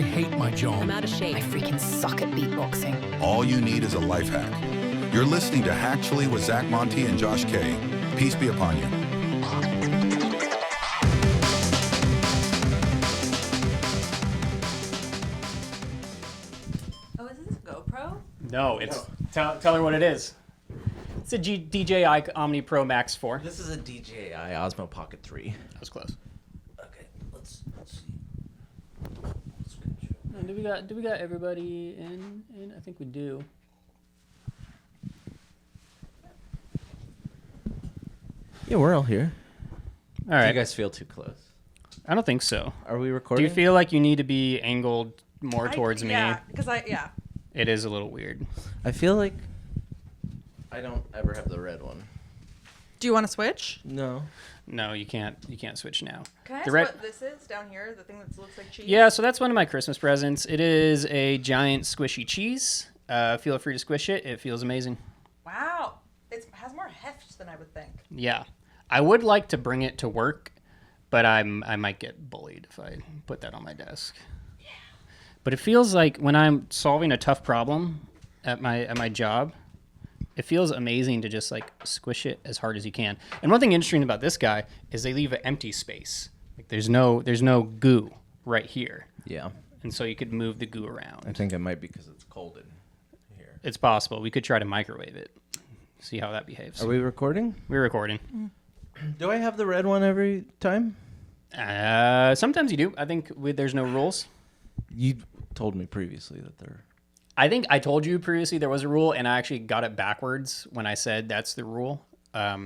I hate my job. I'm out of shape. I freaking suck at beatboxing. All you need is a life hack. You're listening to Hacktually with Zach Monty and Josh K. Peace be upon you. Oh, is this a GoPro? No, it's tell her what it is. It's a DJI Omni Pro Max 4. This is a DJI Osmo Pocket 3. That was close. Okay, let's see. Do we got everybody in? I think we do. Yeah, we're all here. All right. Do you guys feel too close? I don't think so. Are we Do recording? you feel like you need to be angled more towards me? Yeah, because It is a little weird. I feel like I don't ever have the red one. Do you want to switch? No. No, you can't. You can't switch now. Can I ask The red- what this is down here? The thing that looks like cheese? Yeah, so that's one of my Christmas presents. It is a giant squishy cheese. Feel free to squish it. It feels amazing. Wow. It has more heft than I would think. Yeah. I would like to bring it to work, but I might get bullied if I put that on my desk. Yeah. But it feels like when I'm solving a tough problem at my job, it feels amazing to just like squish it as hard as you can. And one thing interesting about this guy is they leave an empty space. Like there's no goo right here. Yeah. And so you could move the goo around. I think it might be because it's cold in here. It's possible. We could try to microwave it. See how that behaves. Are we recording? We're recording. Do I have the red one every time? Sometimes you do. I think there's no rules. You told me previously that there. I think I told you previously there was a rule, and I actually got it backwards when I said that's the rule.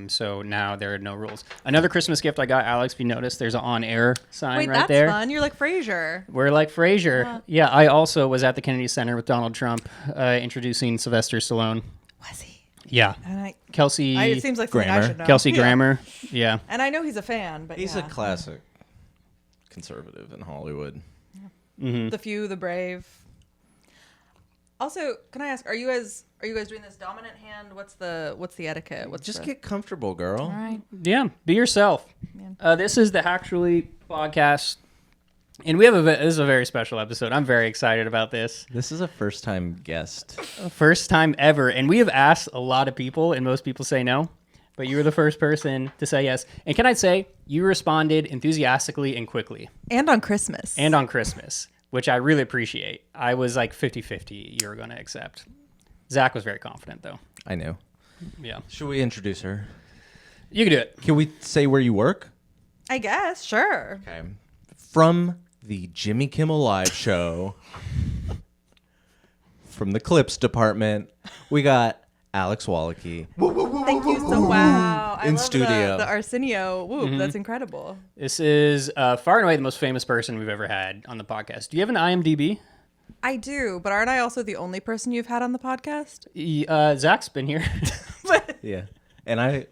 So now there are no rules. Another Christmas gift I got, Alex, if you noticed, there's an on-air sign Wait, right that's there. fun. You're like Frasier. We're like Frasier. Yeah, I also was at the Kennedy Center with Donald Trump introducing Sylvester Stallone. Was he? Yeah. And Kelsey it seems like something I Grammer. should know. Kelsey Yeah. Grammer. Yeah. And I know he's a fan, but He's yeah. a classic conservative in Hollywood. The few, the brave. Also, can I ask, are you guys doing this dominant hand? What's the etiquette? Just get comfortable, girl. All right. Yeah, be yourself. This is the Hacktually podcast, and this is a very special episode. I'm very excited about this. This is a first-time guest. First time ever, and we have asked a lot of people, and most people say no, but you were the first person to say yes. And can I say, you responded enthusiastically and quickly. And on Christmas. Which I really appreciate. I was like 50-50 you were going to accept. Zach was very confident, though. I know. Yeah. Should we introduce her? You can do it. Can we say where you work? I guess, sure. Okay. From the Jimmy Kimmel Live show, from the Clips department, we got Alex Wallachy. Thank you so wow. I In love studio. The Arsenio whoop. That's incredible. This is far and away the most famous person we've ever had on the podcast. Do you have an IMDb? I do, but aren't I also the only person you've had on the podcast? Zach's been here. Yeah. And I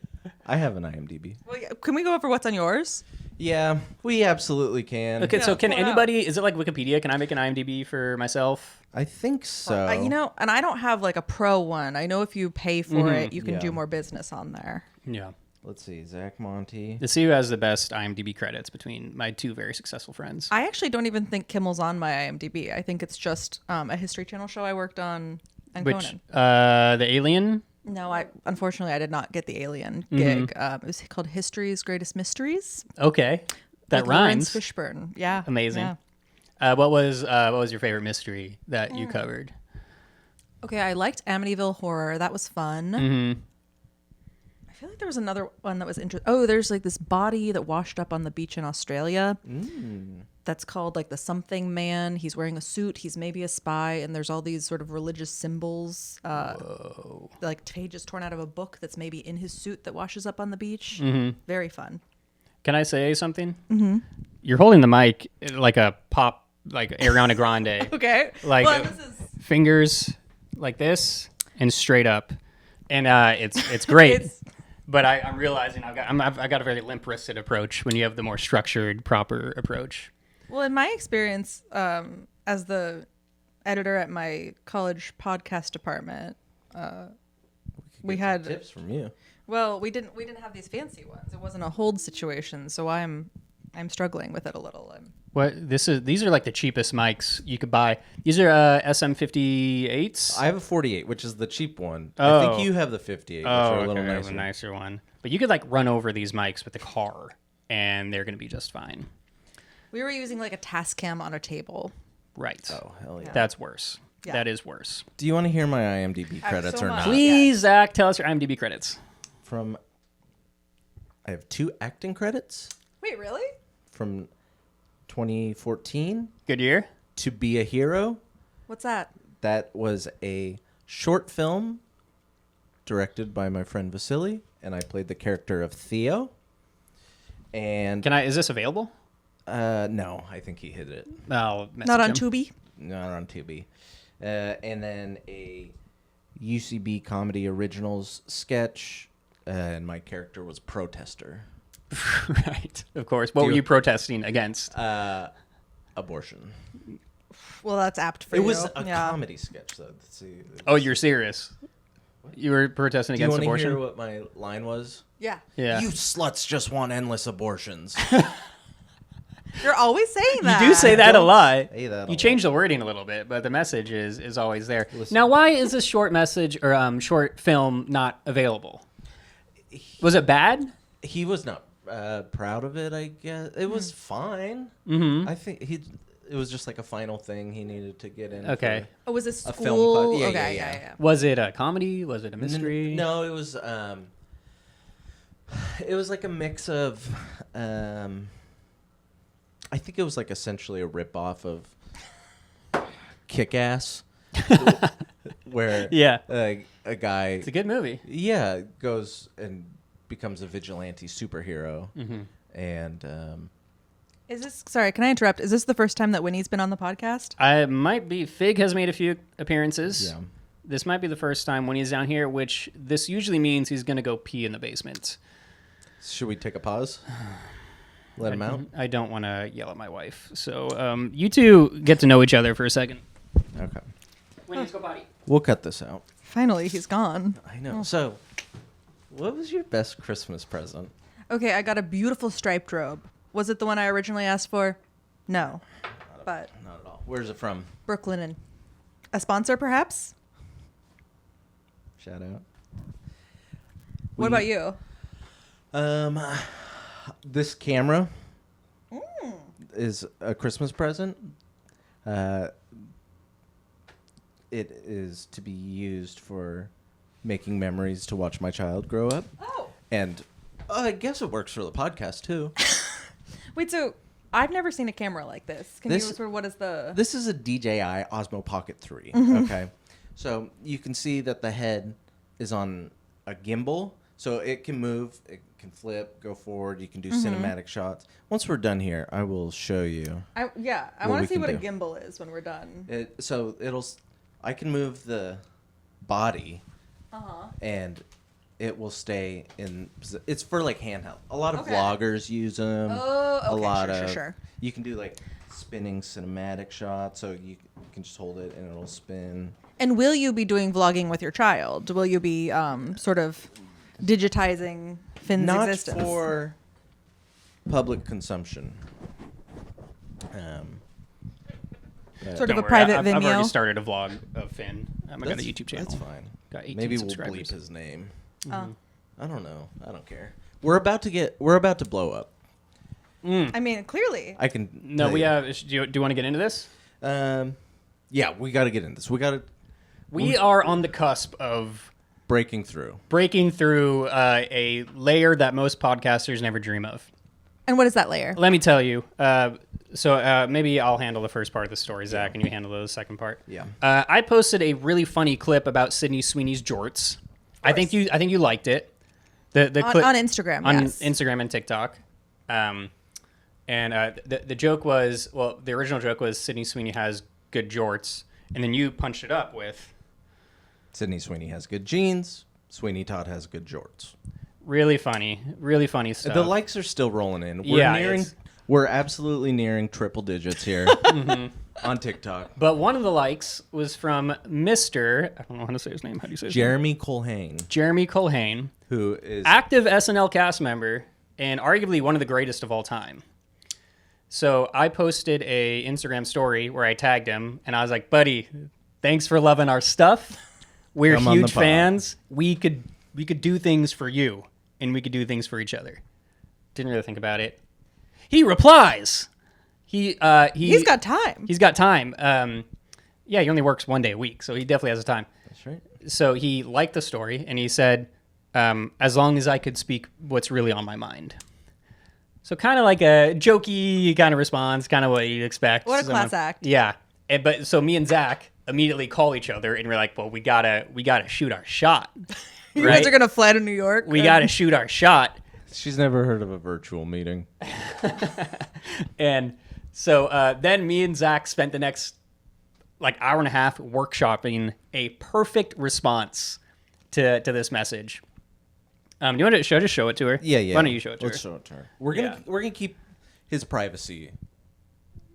have an IMDb. Well, yeah, can we go over what's on yours? Yeah, we absolutely can. Okay, so Yeah, can pull it anybody, is it like Wikipedia? Can I make an IMDb for myself? I think so. And I don't have like a pro one. I know if you pay for it, you can Yeah. do more business on there. Yeah. Let's see, Zach Monty. Let's see who has the best IMDb credits between my two very successful friends. I actually don't even think Kimmel's on my IMDb. I think it's just a History Channel show I worked on and Which, Conan. the Alien? No, unfortunately I did not get the Alien gig. It was called History's Greatest Mysteries. Okay. That with rhymes. Lawrence Fishburne. Yeah. Amazing. Yeah. What was your favorite mystery that you covered? Okay, I liked Amityville Horror. That was fun. Mm-hmm. I feel like there was another one that was interesting. Oh, there's like this body that washed up on the beach in Australia. That's called like the Something Man. He's wearing a suit. He's maybe a spy. And there's all these sort of religious symbols. Like pages torn out of a book that's maybe in his suit that washes up on the beach. Very fun. Can I say something? Mm-hmm. You're holding the mic like a pop, like Ariana Grande. Okay. Like well, this is... fingers like this and straight up. And it's great. But I'm realizing I've got a very limp-wristed approach when you have the more structured, proper approach. Well, in my experience, as the editor at my college podcast department, we had tips from you. Well, we didn't have these fancy ones. It wasn't a hold situation, so I'm struggling with it a little. These are like the cheapest mics you could buy. These are SM58s. I have a 48, which is the cheap one. Oh. I think you have the 58, which are a little I have nicer. a nicer one. But you could like run over these mics with the car, and they're going to be just fine. We were using like a Tascam on a table. Right. Oh, hell yeah. That's worse. Yeah. That is worse. Do you want to hear my IMDb credits so or much. not? Please, Zach, tell us your IMDb credits. I have 2 acting credits Wait, really? from 2014. Good year. To Be a Hero. What's that? That was a short film directed by my friend Vasily, and I played the character of Theo. And Is this available? no, I think he hid it. I'll message Not on him. Tubi? Not on Tubi. And then a UCB Comedy Originals sketch, and my character was Protester. Right, of course. What were you protesting against? Abortion. Well, that's apt for It you. was a comedy sketch, though. Let's see. Oh, you're serious? You were protesting Do you against want to abortion? hear what my line was? Yeah. Yeah. You sluts just want endless abortions. You're always saying that. You do say that a lot. say that a You lot. change the wording a little bit, but the message is always there. Now, why is this short message or short film not available? Was it bad? He was not proud of it, I guess. It was fine. Mm-hmm. I think it was just like a final thing he needed to get in. Okay. Oh, was it A school? film cut. Yeah, okay, yeah. Was it a comedy? Was it a mystery? No, it was like a mix of I think it was like essentially a ripoff of Kick-Ass, where Yeah. a guy It's a good movie. goes and becomes a vigilante superhero, and Is this, sorry, can I interrupt? Is this the first time that Winnie's been on the podcast? I might be. Fig has made a few appearances. yeah. This might be the first time when he's down here, which this usually means he's going to go pee in the basement. Should we take a pause? Let him out. I don't want to yell at my wife. So you two get to know each other for a second. Okay. Winnie's go potty. We'll cut this out. Finally, he's gone. I know. So, what was your best Christmas present? Okay, I got a beautiful striped robe. Was it the one I originally asked for? No. But Not at all. Where's it from? Brooklinen. A sponsor, perhaps? Shout out. What about you? This camera is a Christmas present. It is to be used for making memories to watch my child grow up. Oh. And I guess it works for the podcast, too. Wait, so I've never seen a camera like this. Can This- you sort of, what is the... This is a DJI Osmo Pocket 3, okay? So you can see that the head is on a gimbal, so it can move, it can flip, go forward, you can do cinematic shots. Once we're done here, I will show you. I What want we to see can what a do. gimbal is when we're done. I can move the body, and it will stay in. It's for like handheld. A lot of Okay. vloggers use them. Oh, okay, A lot sure, of. sure, sure. You can do like spinning cinematic shots, so you can just hold it and it'll spin. And will you be doing vlogging with your child? Will you be sort of digitizing Finn's Not existence? for public consumption. Sort of Don't a worry, private I've Vimeo? already started a vlog of Finn. I got a YouTube channel. That's fine. Got 18 Maybe we'll subscribers. bleep his name. Oh. I don't know. I don't care. We're about to blow up. I mean, clearly. I can. No, tell we you. have. Do you want to get into this? Yeah, we got to get in this. We got to We are on the cusp of breaking through. breaking through a layer that most podcasters never dream of. And what is that layer? Let me tell you. So maybe I'll handle the first part of the story, Zach, and you handle the second part. Yeah. I posted a really funny clip about Sydney Sweeney's jorts. I think you liked it. The clip On Instagram, on yes. Instagram and TikTok. And the joke was, well, the original joke was Sydney Sweeney has good jorts, and then you punched it up with Sydney Sweeney has good genes. Sweeney Todd has good jorts. really funny stuff. The likes are still rolling in. Yeah, We're absolutely nearing triple digits here on TikTok. But one of the likes was from Mr. I don't know how to say his name. How do you say his name? Jeremy Colhane, Jeremy Colhane, who is active SNL cast member and arguably one of the greatest of all time. So I posted a Instagram story where I tagged him, and I was like, buddy, thanks for loving our stuff. We're Come on the huge pod. fans. We could do things for you, and we could do things for each other. Didn't really think about it. He replies. He's got time. He's got time. Yeah, he only works 1 day a week, so he definitely has the time. That's right. So he liked the story, and he said, as long as I could speak what's really on my mind. So kind of like a jokey kind of response, kind of what you'd expect. What a class act. Yeah. But so me and Zach immediately call each other, and we're like, well, we gotta shoot our shot. You guys are going to fly to New York? We gotta shoot our shot. She's never heard of a virtual meeting. And so then me and Zach spent the next like hour and a half workshopping a perfect response to this message. Do you want to just show it to her? Yeah. Why don't you show it to Let's her? show it to her. We're gonna keep his privacy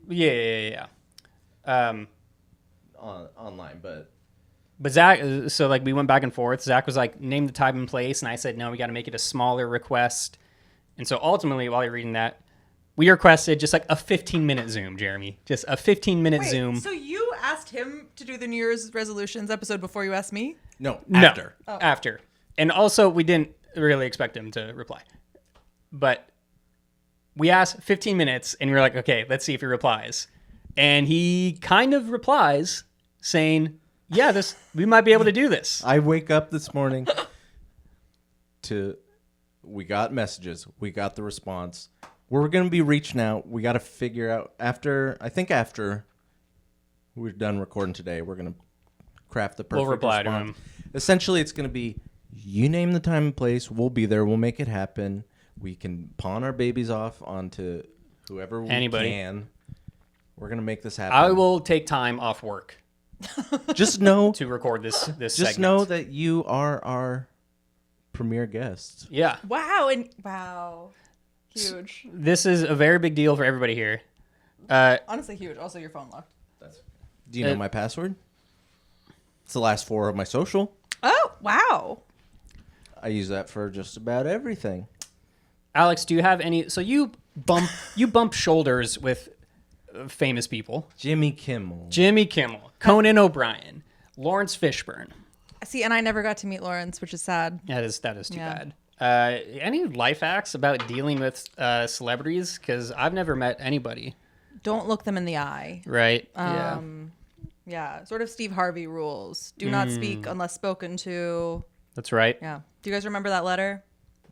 Yeah. online, but Zach, so like we went back and forth. Zach was like, name the time and place, and I said, no, we got to make it a smaller request. And so ultimately, while you're reading that, we requested just like a 15-minute Zoom, Jeremy. Just a 15-minute Zoom. So you asked him to do the New Year's resolutions episode before you asked me? no, No, after. after. And also, we didn't really expect him to reply. But we asked 15 minutes, and we were like, okay, let's see if he replies. And he kind of replies saying, yeah, we might be able to do this. I wake up this morning we got messages, we got the response. We're gonna be reaching out. We got to figure out after we're done recording today, we're gonna craft the perfect We'll reply to response. him. Essentially, it's gonna be you name the time and place. We'll be there. We'll make it happen. We can pawn our babies off onto whoever we Anybody. can. We're gonna make this happen. I will take time off work just know to record this just segment. know that you are our premier guest. Yeah. Wow. Huge. This is a very big deal for everybody here. Honestly, huge. Also, your phone locked. Do you know my password? It's the last 4 of my social. Oh, wow. I use that for just about everything. Alex, do you have any? So you bump shoulders with famous people. Jimmy Kimmel. Jimmy Kimmel, Conan O'Brien, Lawrence Fishburne. See, and I never got to meet Lawrence, which is sad. That is too Yeah. bad. Any life hacks about dealing with celebrities? Because I've never met anybody. Don't look them in the eye. Right. Yeah, sort of Steve Harvey rules. Do not speak unless spoken to. That's right. Yeah. Do you guys remember that letter?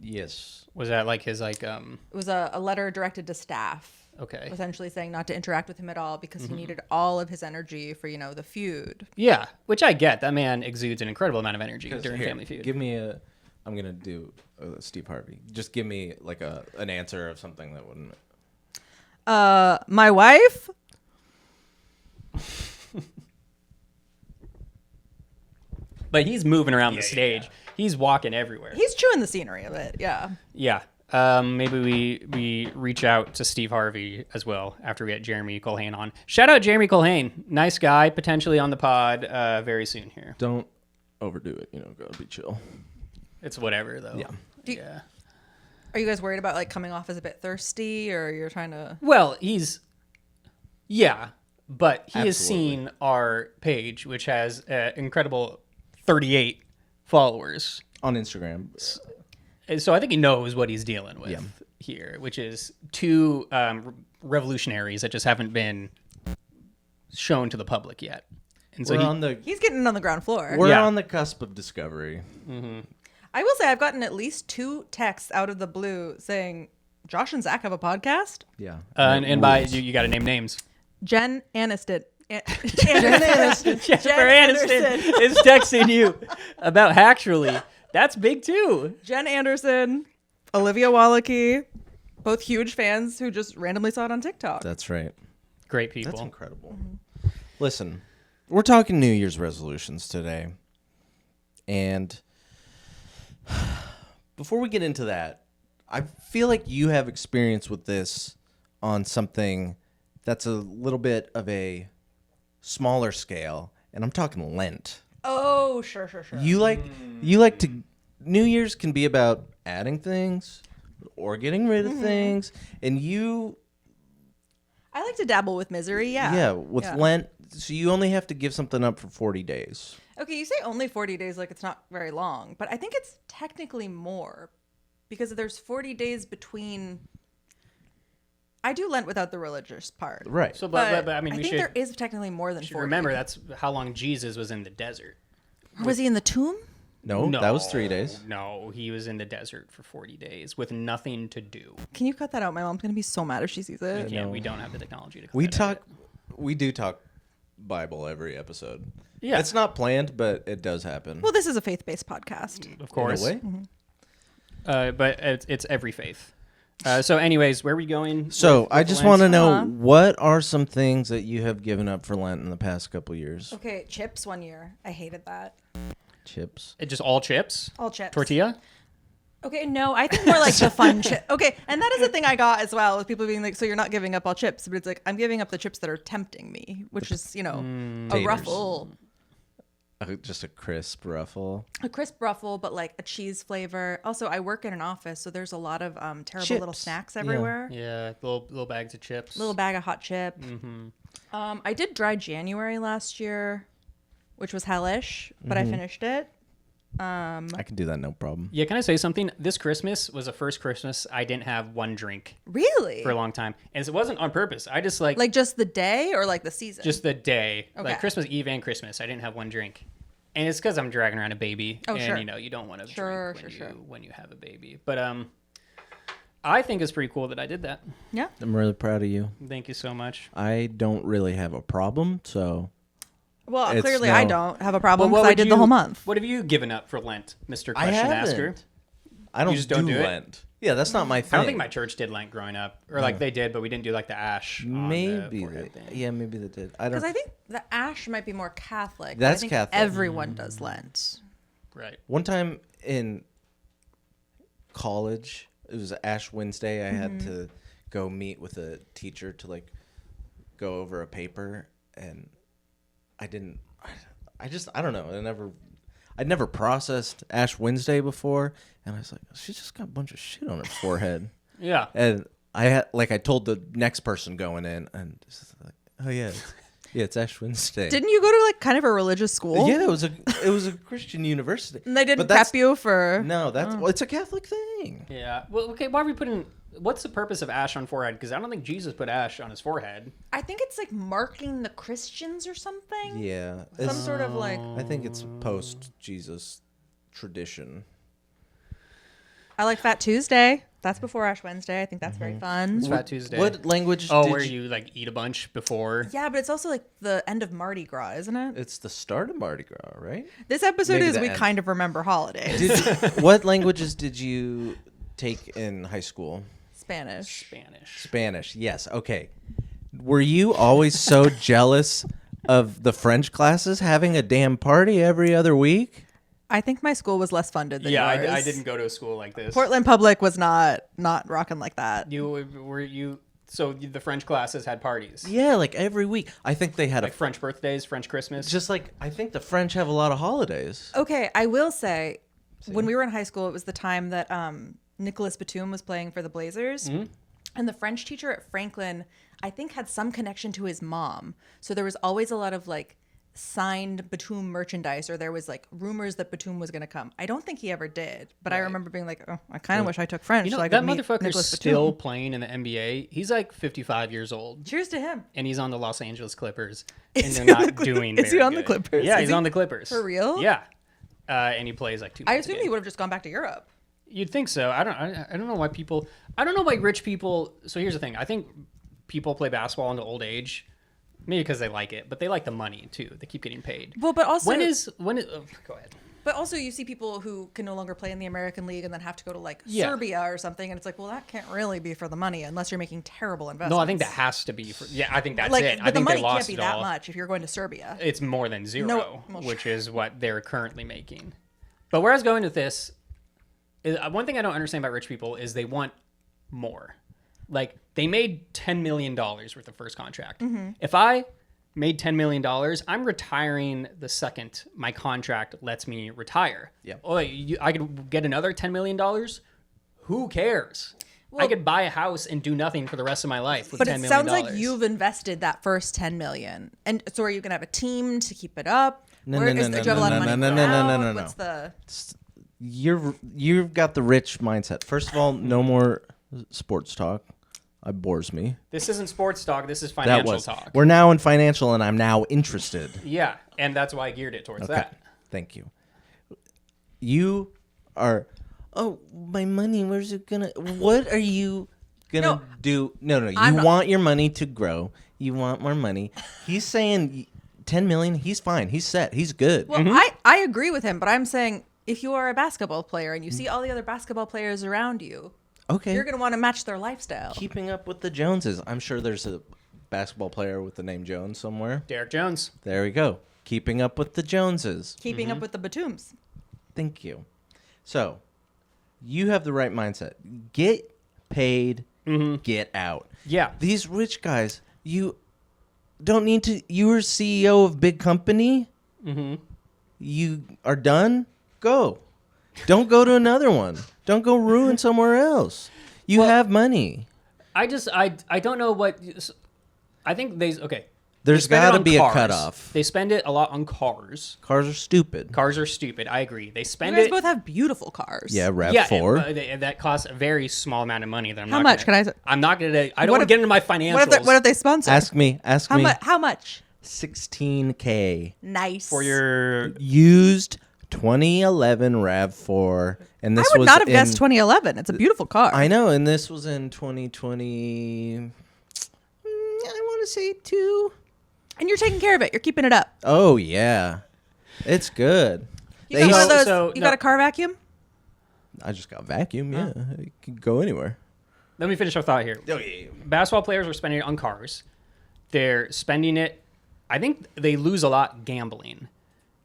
Yes. Was that like his like? It was a letter directed to staff. Okay. Essentially saying not to interact with him at all because he needed all of his energy for, the feud. Yeah, which I get. That man exudes an incredible amount of energy during Here, Family Feud. Give me I'm going to do Steve Harvey. Just give me like an answer of something that wouldn't. My wife? But he's moving around the stage. Yeah. He's walking everywhere. He's chewing the scenery of it. Yeah. Yeah. Maybe we reach out to Steve Harvey as well after we get Jeremy Colhane on. Shout out Jeremy Colhane. Nice guy, potentially on the pod very soon here. Don't overdo it. Gotta be chill. It's whatever, though. Yeah. Are you guys worried about like coming off as a bit thirsty, or you're trying to? Well, but he has Absolutely. seen our page, which has incredible 38 followers On Instagram. And so I think he knows what he's dealing with here, which is two revolutionaries that just haven't been shown to the public yet. And so he's getting it on the ground floor. We're on the cusp of discovery. Mm-hmm. I will say I've gotten at least 2 texts out of the blue saying, Josh and Zach have a podcast? Yeah. And by you got to name names. Jen Aniston. Jennifer Aniston is texting you about Hacktually. That's big too. Jen Anderson, Olivia Wallachy, both huge fans who just randomly saw it on TikTok. That's right. Great people. That's incredible. Listen, we're talking New Year's resolutions today. And before we get into that, I feel like you have experience with this on something that's a little bit of a smaller scale, and I'm talking Lent. Oh, sure. You like to New Year's can be about adding things or getting rid of things, and you I like to dabble with misery. Yeah. Yeah, with Lent, so you only have to give something up for 40 days. Okay, you say only 40 days, like it's not very long, but I think it's technically more because there's 40 days between. I do Lent without the religious part. Right. So, but I mean, I we think should there is technically more than 40. remember that's how long Jesus was in the desert. Was he in the tomb? No, that was 3 days. No, he was in the desert for 40 days with nothing to do. Can you cut that out? My mom's going to be so mad if she sees it. We don't have the technology to cut We that out. do talk Bible every episode. Yeah. It's not planned, but it does happen. Well, this is a faith-based podcast. Of course. In a way. But it's every faith. So anyways, where are we going? So I with just Lent? want to know, what are some things that you have given up for Lent in the past couple years? Okay, chips one year. I hated that. Chips. Just all chips? All chips. Tortilla? Okay, no, I think more like the fun chip. Okay, and that is the thing I got as well, with people being like, so you're not giving up all chips, but it's like, I'm giving up the chips that are tempting me, which is, a Taters. ruffle. Just a crisp ruffle. A crisp ruffle, but like a cheese flavor. Also, I work in an office, so there's a lot of terrible little Chips. snacks everywhere. Yeah, little bags of chips. Little bag of hot chip. I did dry January last year, which was hellish, but I finished it. I can do that, no problem. Yeah, can I say something? This Christmas was the first Christmas I didn't have one drink Really? for a long time. And it wasn't on purpose. I just Like just the day or like the season? just the day. Okay. Like Christmas Eve and Christmas, I didn't have one drink. And it's because I'm dragging around a baby. Oh, and, sure. you don't want to Sure, drink sure. when you have a baby. But I think it's pretty cool that I did that. Yeah. I'm really proud of you. Thank you so much. I don't really have a problem, so Well, It's clearly no- I don't have a problem Well, because I did the whole month. What have you given up for Lent, Mr. I Question Asker? haven't. I don't, just don't do it? Lent. Yeah, that's not my thing. I don't think my church did Lent growing up. Or like they did, but we didn't do like the ash on the maybe forehead they, thing. yeah, maybe they did. I don't. Because I think the ash might be more Catholic. but That's I think Catholic. Everyone does Lent. Right. One time in college, it was Ash Wednesday. I had to go meet with a teacher to like go over a paper, and I didn't. I don't know. I'd never processed Ash Wednesday before, and I was like, she's just got a bunch of shit on her forehead. Yeah. And I told the next person going in, and it's like, oh yeah, it's Ash Wednesday. Didn't you go to like kind of a religious school? Yeah, it was a Christian university. And they didn't But that's- prep you for. No, well, it's a Catholic thing. Yeah. Well, okay. Why are we putting? What's the purpose of ash on forehead? Because I don't think Jesus put ash on his forehead. I think it's like marking the Christians or something. Yeah, Some sort of like. I think it's post Jesus tradition. I like Fat Tuesday. That's before Ash Wednesday. I think that's very fun. It's Fat Tuesday. What language? Oh, did where you like eat a bunch before? Yeah, but it's also like the end of Mardi Gras, isn't it? It's the start of Mardi Gras, right? This episode maybe is the we end. kind of remember holidays. What languages did you take in high school? Spanish. Spanish. Yes. Okay. Were you always so jealous of the French classes having a damn party every other week? I think my school was less funded than Yeah, yours. I didn't go to a school like this. Portland Public was not rocking like that. So the French classes had parties. Yeah, like every week. I think they had Like French birthdays, French Christmas. just like I think the French have a lot of holidays. Okay, I will say, when we were in high school, it was the time that Nicholas Batum was playing for the Blazers. And the French teacher at Franklin, I think, had some connection to his mom. So there was always a lot of like signed Batum merchandise, or there was like rumors that Batum was going to come. I don't think he ever did, but I remember being like, oh, I kind of wish I took French. You know, so I that could meet motherfucker's Nicholas still Batum. playing in the NBA. He's like 55 years old. Cheers to him. And he's on the Los Angeles Clippers. Is And they're he on not the doing Is he very on the good. Clippers? Yeah, Is he's he- on the Clippers. For real? Yeah. And he plays like 2 I minutes a assume he game. would have just gone back to Europe. You'd think so. I don't know why people. I don't know why rich people. So here's the thing. I think people play basketball into old age, maybe because they like it, but they like the money too. They keep getting paid. Well, but also when is oh, go ahead. But also, you see people who can no longer play in the American League and then have to go to like Yeah. Serbia or something, and it's like, well, that can't really be for the money unless you're making terrible investments. No, I think that has to be. I think that's like, it. but I the think money they lost can't be it that all. much if you're going to Serbia. It's more than zero, No, well, which is what they're currently making. But where I was going with this is one thing I don't understand about rich people is they want more. Like they made $10 million worth of first contract. Mm-hmm. If I made $10 million, I'm retiring the second my contract lets me retire. Yeah. Oh, I could get another $10 million. Who cares? I could buy a house and do nothing for the rest of my life with But $10 it million. sounds like you've invested that first 10 million. And so are you going to have a team to keep it up? No, Or no, is- no, do you have a lot of no, money no, put no, no, out? no, no, no. What's the... You've got the rich mindset. First of all, no more sports talk. It bores me. This isn't sports talk. This is That financial was. talk. We're now in financial, and I'm now interested. Yeah, and that's why I geared it towards that. Thank you. You are. Oh, my money. Where's it gonna? What are you gonna No, do? No. You I'm not- want your money to grow. You want more money. He's saying 10 million. He's fine. He's set. He's good. Well, I agree with him, but I'm saying if you are a basketball player and you see all the other basketball players around you, Okay. you're going to want to match their lifestyle. Keeping up with the Joneses. I'm sure there's a basketball player with the name Jones somewhere. Derek Jones. There we go. Keeping up with the Joneses. Keeping up with the Batums. Thank you. So, you have the right mindset. Get paid, get out. Yeah. These rich guys, you don't need to. You were CEO of big company. You are done. Go. Don't go to another one. Don't go ruin somewhere else. You have money. I don't know what. I think okay. There's They spend it got to on be cars. a cutoff. They spend it a lot on cars. Cars are stupid. Cars are stupid. I agree. They You spend guys it. both have beautiful cars. Yeah, yeah, RAV4. and that costs a very small amount of money. That I'm How not much? Gonna, Can I- I'm not gonna. I don't What want to if- get into my financials. What if they sponsor? Ask me. How much? 16K. Nice. for your. Used 2011 RAV4, and this I would was not have in, guessed 2011. It's a beautiful car. I know, and this was in 2020. I want to say 2. And you're taking care of it. You're keeping it up. Oh yeah, it's good. You got, one of those, So, you no. got a car vacuum? I just got vacuum. Yeah, it can go anywhere. Let me finish our thought here. Oh yeah. Basketball players are spending it on cars. They're spending it. I think they lose a lot gambling.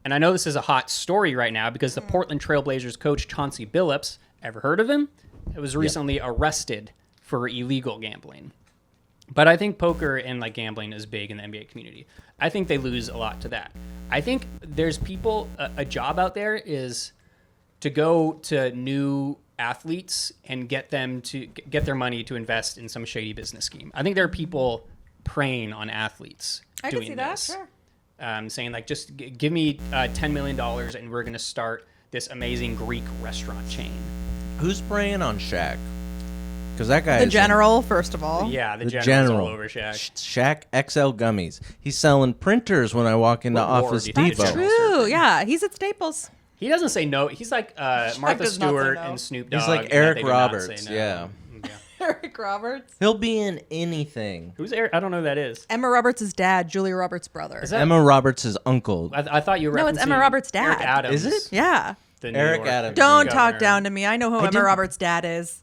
And I know this is a hot story right now because the Portland Trailblazers coach Chauncey Billups, ever heard of him? It was recently arrested for illegal gambling. But I think poker and like gambling is big in the NBA community. I think they lose a lot to that. I think there's people, a job out there is to go to new athletes and get them to get their money to invest in some shady business scheme. I think there are people preying on athletes I doing can see that, this. sure. Saying like, just give me $10 million and we're going to start this amazing Greek restaurant chain. Who's preying on Shaq? Because that guy The is general, first of all. Yeah, the the general's general. all over Shaq. Shaq XL gummies. He's selling printers when I walk into What ward Office do you think Depot. it's True. Yeah, he's at Staples. He doesn't say no. He's like Martha does not say Stewart no. and Snoop Dogg. He's like in that Eric they do not Roberts. say no. Yeah. Eric Roberts. He'll be in anything. Who's Eric? I don't know who that is. Emma Roberts' dad, Julia Roberts' brother. Is that? Emma Roberts' uncle. I thought you were. No, it's Emma referencing Roberts' dad. Eric Adams. Is it? Yeah. the New Eric York Adams. Don't governor. talk down to me. I know who Emma didn't- Roberts' dad is.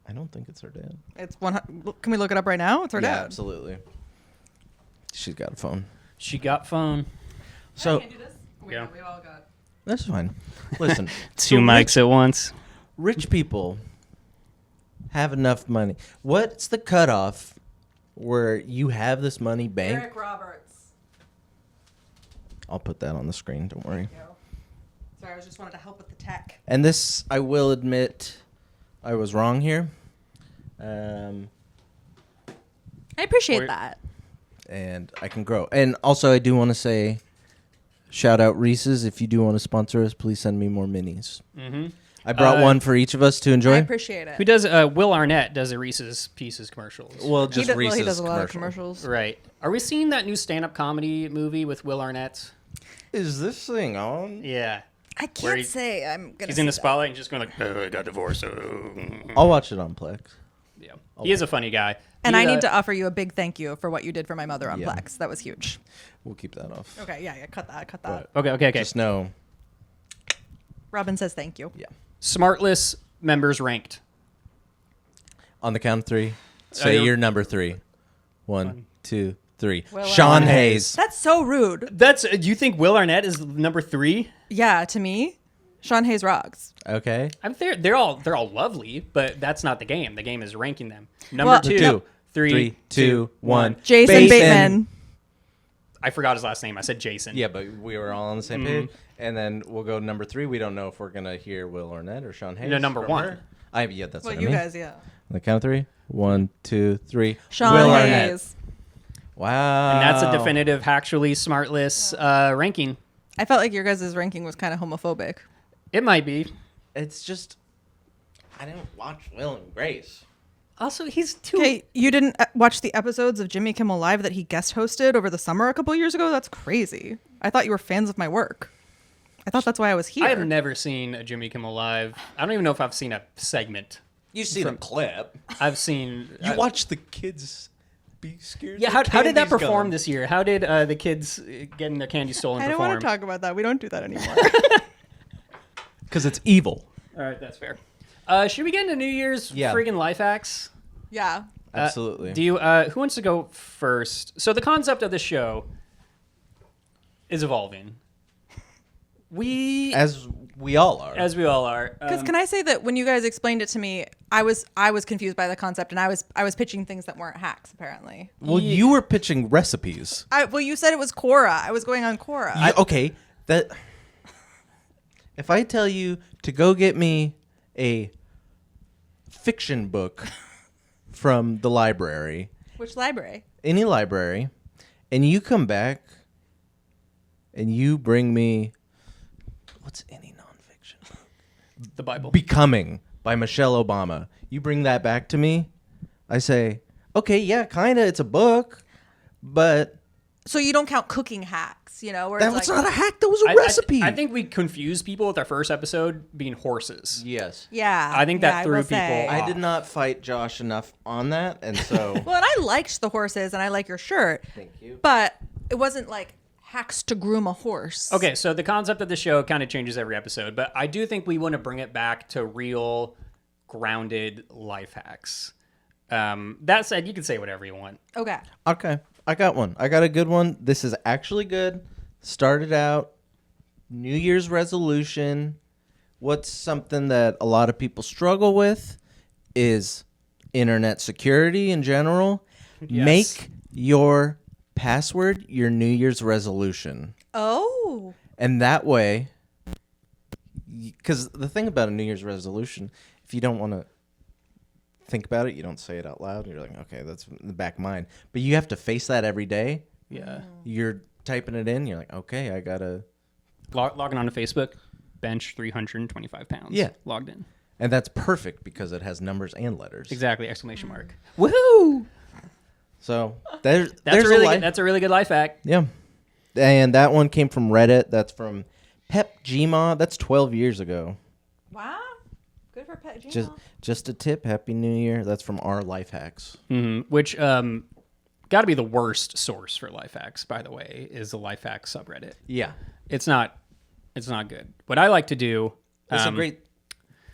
I don't think it's her dad. It's one. Can we look it up right now? It's her Yeah, dad. absolutely. She's got a phone. She got phone. So do this? Yeah. we all got. that's fine. Listen, Two so mics at once. Rich people have enough money. What's the cutoff where you have this money banked? Eric Roberts. I'll put that on the screen. Don't worry. Sorry, I just wanted to help with the tech. And this, I will admit, I was wrong here. I appreciate Or- that. And I can grow. And also, I do want to say, shout out Reese's. If you do want to sponsor us, please send me more minis. Mm-hmm. I brought one for each of us to I enjoy. appreciate it. Who does? Will Arnett does the Reese's Pieces commercials. Well, He just does, Reese's he does a lot of commercial. commercials. Right. Are we seeing that new stand-up comedy movie with Will Arnett? Is this thing on? Yeah. I Where can't he- say I'm gonna. He's in the see that. spotlight and just going like, I got divorced. I'll watch it on Plex. Yeah. He is a funny guy. And He, I need to offer you a big thank you for what you did for my mother on Yeah. Plex. That was huge. We'll keep that off. Okay, yeah, cut that. Okay. Just know, Robin says thank you. yeah. Smartless members ranked. On the count of 3, say you're- your number 3. 1, 2, 3. Will Sean Arnett. Hayes. That's so rude. That's. You think Will Arnett is number 3? Yeah, to me, Sean Hayes rocks. Okay. I mean, they're all lovely, but that's not the game. The game is ranking them. Number Well, 2, Two. 3, 3, 2, 1. Jason Bateman. I forgot his last name. I said Jason. Yeah, but we were all on the same page. And then we'll go number 3. We don't know if we're going to hear Will Arnett or Sean Hayes. No, number from 1. her. Yeah, that's Well, what I you mean. guys, yeah. On the count of 3. 1, 2, 3. Sean Will Hayes. Arnett. Wow. And that's a definitive Hacktually Smartless ranking. I felt like your guys' ranking was kind of homophobic. It might be. It's just, I didn't watch Will and Grace. Also, he's too. Okay, you didn't watch the episodes of Jimmy Kimmel Live that he guest hosted over the summer a couple years ago? That's crazy. I thought you were fans of my work. I thought that's why I was here. I have never seen a Jimmy Kimmel Live. I don't even know if I've seen a segment. You see the clip. I've seen. You watch the kids be scared. Yeah, how did that perform this year? How did the kids getting their candy stolen I don't perform? want to talk about that. We don't do that anymore. Because it's evil. All right, that's fair. Should we get into New Year's friggin' life hacks? Yeah. Absolutely. Do you? Who wants to go first? So the concept of the show is evolving. As we all are. As we all are. Because can I say that when you guys explained it to me, I was confused by the concept, and I was pitching things that weren't hacks apparently. Well, you were pitching recipes. Well, you said it was Quora. I was going on Quora. Okay, that. If I tell you to go get me a fiction book from the library, Which library? any library, and you come back and you bring me what's any nonfiction? The Bible. Becoming by Michelle Obama. You bring that back to me, I say, okay, yeah, kinda, it's a book, but So you don't count cooking hacks, you know? Where that it's was like, not a hack, that was a recipe. I think we confused people with our first episode being horses. Yes. Yeah. I think that yeah, threw I will people say. off. I did not fight Josh enough on that, and so Well, and I liked the horses, and I like your shirt. Thank you. But it wasn't like hacks to groom a horse. Okay, so the concept of the show kind of changes every episode, but I do think we want to bring it back to real, grounded life hacks. That said, you can say whatever you want. Okay. Okay, I got one. I got a good one. This is actually good. Started out New Year's resolution. What's something that a lot of people struggle with is internet security in general. Yes. Make your password your New Year's resolution. Oh. And that way, because the thing about a New Year's resolution, if you don't want to think about it, you don't say it out loud. You're like, okay, that's in the back of mind. But you have to face that every day. Yeah. You're typing it in. You're like, okay, I got to. Logging on to Facebook, bench 325 pounds. Yeah. Logged in. And that's perfect because it has numbers and letters. Exactly, exclamation mark. Woohoo! So there's That's a really good life hack. Yeah. And that one came from Reddit. That's from Pep Gma. That's 12 years ago. Wow. Good for Pet Gmail. Just a tip. Happy New Year. That's from our life hacks. Which got to be the worst source for life hacks, by the way, is the life hacks subreddit. Yeah. It's not good. What I like to do. It's a great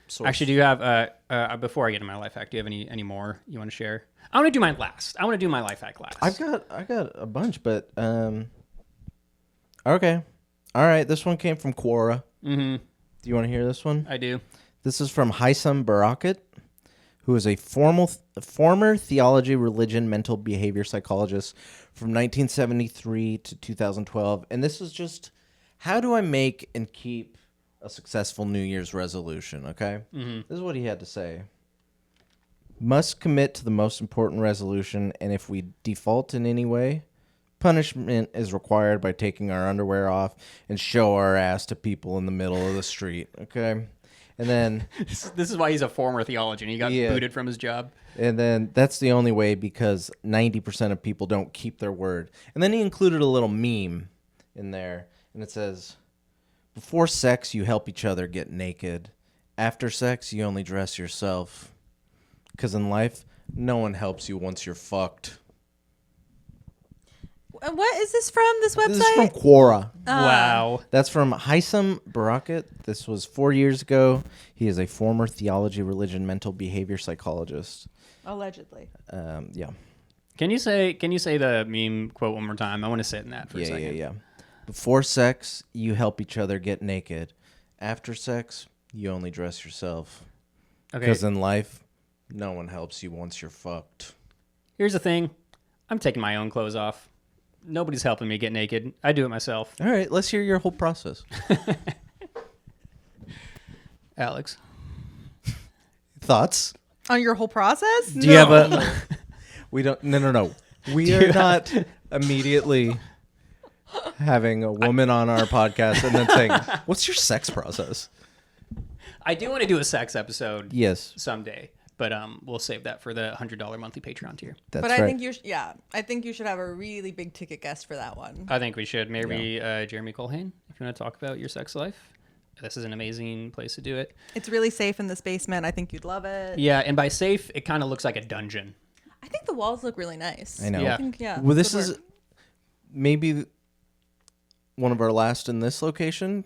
source. Actually, do you have before I get into my life hack? Do you have any more you want to share? I want to do mine last. I want to do my life hack last. I got a bunch, but okay. All right, this one came from Quora. Do you want to hear this one? I do. This is from Haitham Barakat, who is a former theology, religion, mental behavior psychologist from 1973 to 2012. And this is just, how do I make and keep a successful New Year's resolution, okay? This is what he had to say. Must commit to the most important resolution, and if we default in any way, punishment is required by taking our underwear off and show our ass to people in the middle of the street, okay? And then This is why he's a former theologian. He got booted from his job. And then that's the only way because 90% of people don't keep their word. And then he included a little meme in there. And it says, before sex, you help each other get naked. After sex, you only dress yourself. Because in life, no one helps you once you're fucked. What is this from? This website? This is from Quora. Wow. That's from Haitham Barakat. This was 4 years ago. He is a former theology, religion, mental behavior psychologist. Allegedly. Yeah. Can you say the meme quote one more time? I want to sit in that for a second. Yeah. Before sex, you help each other get naked. After sex, you only dress yourself. Okay. Because in life, no one helps you once you're fucked. Here's the thing. I'm taking my own clothes off. Nobody's helping me get naked. I do it myself. All right, let's hear your whole process. Alex. Thoughts? On your whole process? Do you have a? We don't. No. We are not immediately having a woman on our podcast and then saying, "What's your sex process?" I do want to do a sex episode. Yes, Someday, but we'll save that for the $100 monthly Patreon tier. that's But right. I think I think you should have a really big ticket guest for that one. I think we should maybe Jeremy Colhane, if you want to talk about your sex life. This is an amazing place to do it. It's really safe in this basement. I think you'd love it. Yeah, and by safe, it kind of looks like a dungeon. I think the walls look really nice. I know. Yeah. I think, Well, this good is work. maybe one of our last in this location.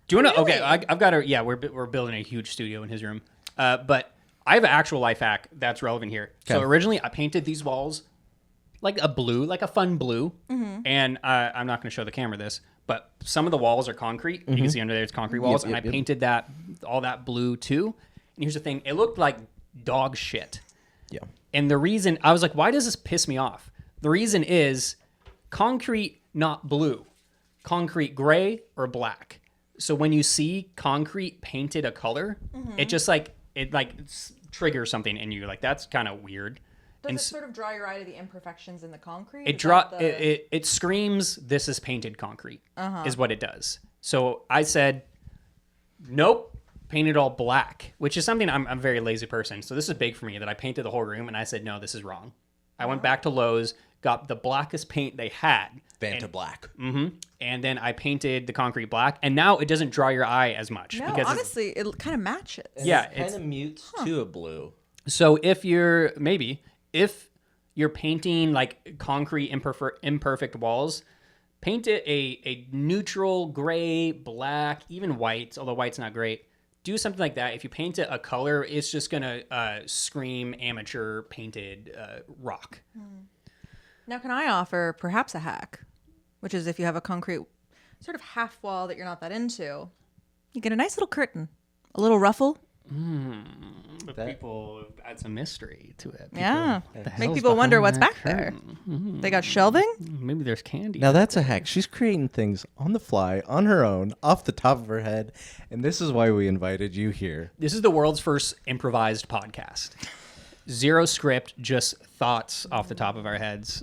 Do you want to? Really? Okay, I've got a. Yeah, we're building a huge studio in his room. But I have an actual life hack that's relevant here. So Okay. originally, I painted these walls like a blue, like a fun blue. And I'm not going to show the camera this, but some of the walls are concrete. You can see under there it's concrete walls, and I painted that all that blue too. And here's the thing: it looked like dog shit. Yeah. And the reason I was like, why does this piss me off? The reason is concrete, not blue, concrete gray or black. So when you see concrete painted a color, it just triggers something in you. Like, that's kind of weird. Does it sort of draw your eye to the imperfections in the concrete? It screams, this is painted concrete, is what it does. So I said, nope, paint it all black, which is something I'm a very lazy person. So this is big for me that I painted the whole room, and I said, no, this is wrong. I went back to Lowe's, got the blackest paint they had. Vanta Black. And then I painted the concrete black, and now it doesn't draw your eye as much. No, because honestly, it kind of matches. Yeah, It kind of mutes to a blue. So if you're painting like concrete imperfect walls, paint it a neutral gray, black, even white, although white's not great. Do something like that. If you paint it a color, it's just gonna scream amateur painted rock. Now, can I offer perhaps a hack, which is if you have a concrete sort of half wall that you're not that into, you get a nice little curtain, a little ruffle. But people add some mystery to it. Yeah. What the Make hell's people wonder behind what's that back there. curtain? They got shelving? Maybe there's candy. Now that's a hack. She's creating things on the fly, on her own, off the top of her head, and this is why we invited you here. This is the world's first improvised podcast. Zero script, just thoughts off the top of our heads.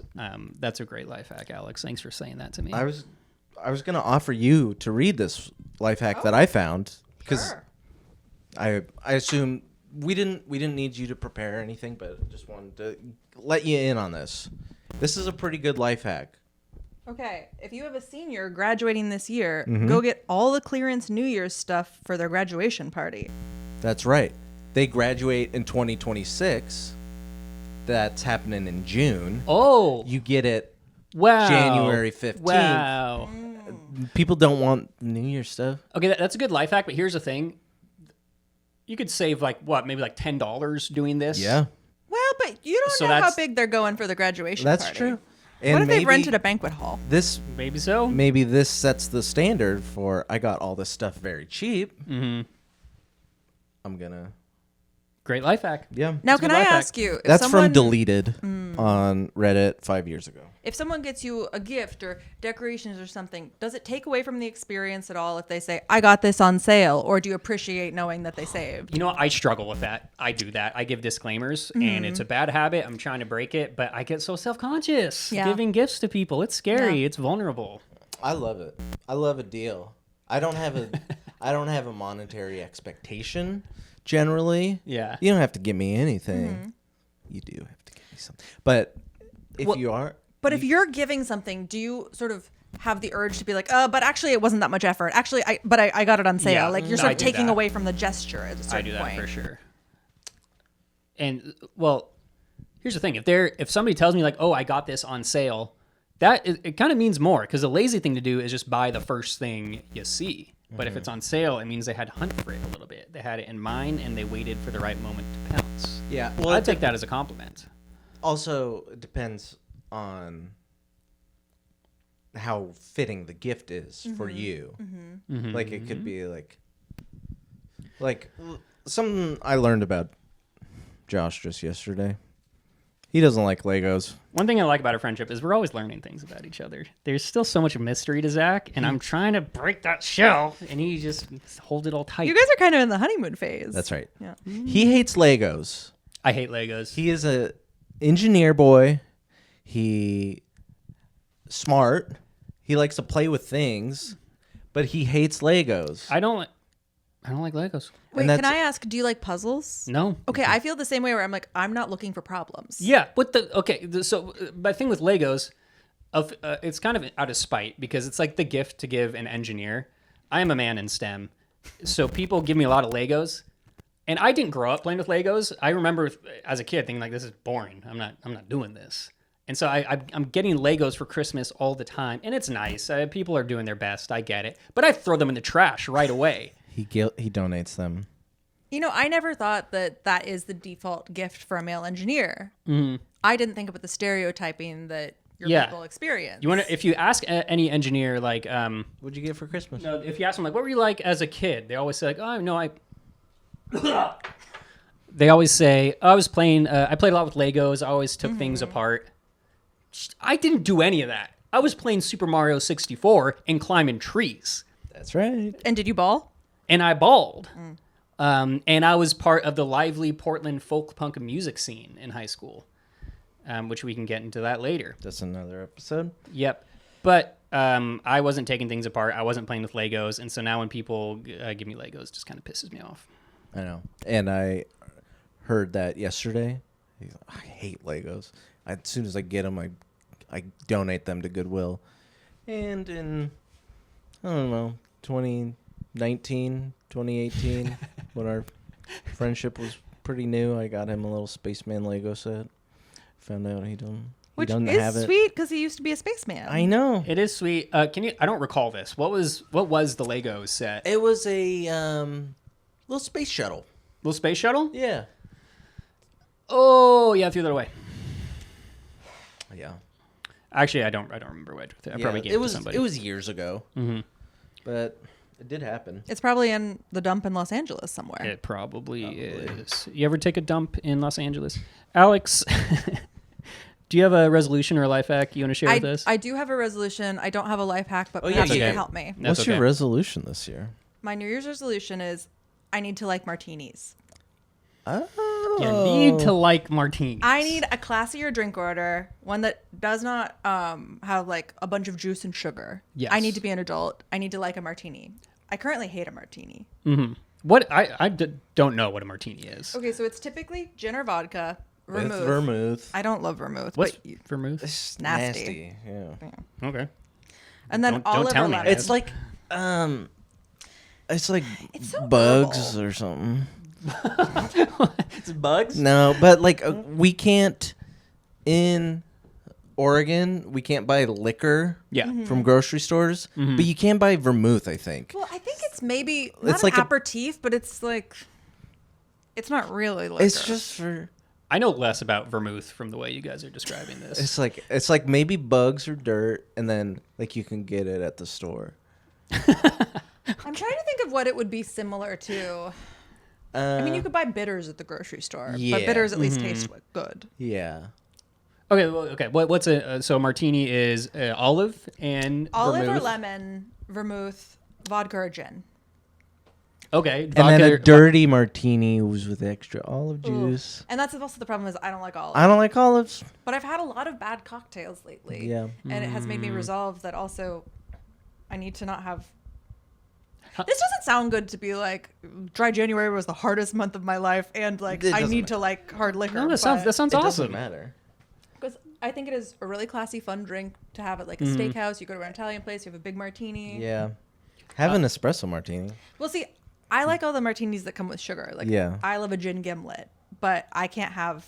That's a great life hack, Alex. Thanks for saying that to me. I was going to offer you to read this life hack that I found because Sure. I assume we didn't need you to prepare anything, but just wanted to let you in on this. This is a pretty good life hack. Okay, if you have a senior graduating this year, go get all the clearance New Year's stuff for their graduation party. That's right. They graduate in 2026. That's happening in June. Oh, You get it wow. January 15th. Wow. People don't want New Year's stuff. Okay, that's a good life hack, but here's the thing. You could save maybe $10 doing this. Yeah, Well, but you don't So know how that's- big they're going for the graduation that's party. true. What And if they've rented a banquet hall? this? Maybe so. Maybe this sets the standard for I got all this stuff very cheap. I'm gonna. Great life hack. Yeah. Now, It's a can good I life hack. ask you, if That's someone, from Deleted on Reddit 5 years ago. if someone gets you a gift or decorations or something, does it take away from the experience at all if they say, I got this on sale, or do you appreciate knowing that they saved? You know, I struggle with that. I do that. I give disclaimers, and it's a bad habit. I'm trying to break it, but I get so self-conscious Yeah. giving gifts to people. It's scary. Yeah. It's vulnerable. I love it. I love a deal. I don't have a monetary expectation generally. Yeah. You don't have to give me anything. You do have to give me something. But if you are, But if you're giving something, do you sort of have the urge to be like, but actually it wasn't that much effort. Actually, I got it on sale. Yeah, Like you're no, sort I of do taking that. away from the gesture at a certain I do that point. for sure. And well, here's the thing: if somebody tells me like, "Oh, I got this on sale," it kind of means more, because the lazy thing to do is just buy the first thing you see. But if it's on sale, it means they had to hunt for it a little bit. They had it in mind, and they waited for the right moment to pounce. yeah. Well, I take that as a compliment. Also, it depends on how fitting the gift is for you. Like it could be like something I learned about Josh just yesterday. He doesn't like Legos. One thing I like about our friendship is we're always learning things about each other. There's still so much mystery to Zach, and I'm trying to break that shell, and he just holds it all tight. You guys are kind of in the honeymoon phase. That's right. Yeah. He hates Legos. I hate Legos. He is a engineer boy. He smart. He likes to play with things, but he hates Legos. I don't like Legos. Wait, And can that's- I ask, do you like puzzles? No. Okay, I feel the same way where I'm like, I'm not looking for problems. Yeah, but so my thing with Legos, it's kind of out of spite because it's like the gift to give an engineer. I am a man in STEM, so people give me a lot of Legos, and I didn't grow up playing with Legos. I remember as a kid thinking like, this is boring. I'm not doing this. And so I'm getting Legos for Christmas all the time, and it's nice. People are doing their best. I get it, but I throw them in the trash right away. He donates them. You know, I never thought that is the default gift for a male engineer. Mm-hmm. I didn't think about the stereotyping that your people experience. If you ask any engineer, like, What'd you get for Christmas? no, if you ask them like, what were you like as a kid? They always say like, oh no, They always say, I played a lot with Legos. I always took things apart. I didn't do any of that. I was playing Super Mario 64 and climbing trees. That's right. And did you ball? And I balled. And I was part of the lively Portland folk punk music scene in high school, which we can get into that later. That's another episode. Yep. But I wasn't taking things apart. I wasn't playing with Legos. And so now when people give me Legos, it just kind of pisses me off. I know. And I heard that yesterday. I hate Legos. As soon as I get them, I donate them to Goodwill. And in, I don't know, 2019, 2018, when our friendship was pretty new, I got him a little Spaceman Lego set. Found out he doesn't have is it. sweet because he used to be a spaceman. I know. It is sweet. I don't recall this. What was the Lego set? It was a little space shuttle. Little space shuttle? Yeah. Oh, yeah, I threw that away. Yeah. Actually, I don't remember what. I probably gave it to somebody. It was years ago. Mm-hmm. But it did happen. It's probably in the dump in Los Angeles somewhere. It probably is. You ever take a dump in Los Angeles? Alex, do you have a resolution or a life hack you want to share with us? I do have a resolution. I don't have a life hack, but yeah, perhaps you okay. can help me. That's What's your okay. resolution this year? My New Year's resolution is I need to like martinis. Oh. You need to like martinis. I need a classier drink order, one that does not have like a bunch of juice and sugar. Yes. I need to be an adult. I need to like a martini. I currently hate a martini. What don't know what a martini is. Okay, so it's typically gin or vodka, vermouth. With vermouth. I don't love vermouth. What's but vermouth? It's nasty. Yeah. Okay. and then don't olive tell or me lemon. that. It's like It's so bugs herbal. or something. It's bugs? No, but like we can't in Oregon, we can't buy liquor Yeah. from grocery stores, but you can buy vermouth, I think. Well, I think it's maybe not It's an like a- aperitif, but it's like it's not really liquor. It's just for I know less about vermouth from the way you guys are describing this. it's like maybe bugs or dirt and then like you can get it at the store. I'm trying to think of what it would be similar to. I mean, you could buy bitters at the grocery store, yeah. but bitters at least taste good. Yeah. Okay. Well, okay. What's so a martini is olive and Olive vermouth. or lemon, vermouth, vodka or gin. Okay. And then a dirty martini was with extra olive juice. And that's also the problem is I don't like olives. I don't like olives. But I've had a lot of bad cocktails lately. Yeah. And it has made me resolve that also I need to not have. This doesn't sound good to be like dry January was the hardest month of my life and like It I doesn't need to like hard liquor. No, that sounds It awesome. doesn't matter. Because I think it is a really classy, fun drink to have at like a steakhouse. You go to an Italian place, you have a big martini. Yeah. Have an espresso martini. Well, see, I like all the martinis that come with sugar. Like, Yeah. I love a gin gimlet, but I can't have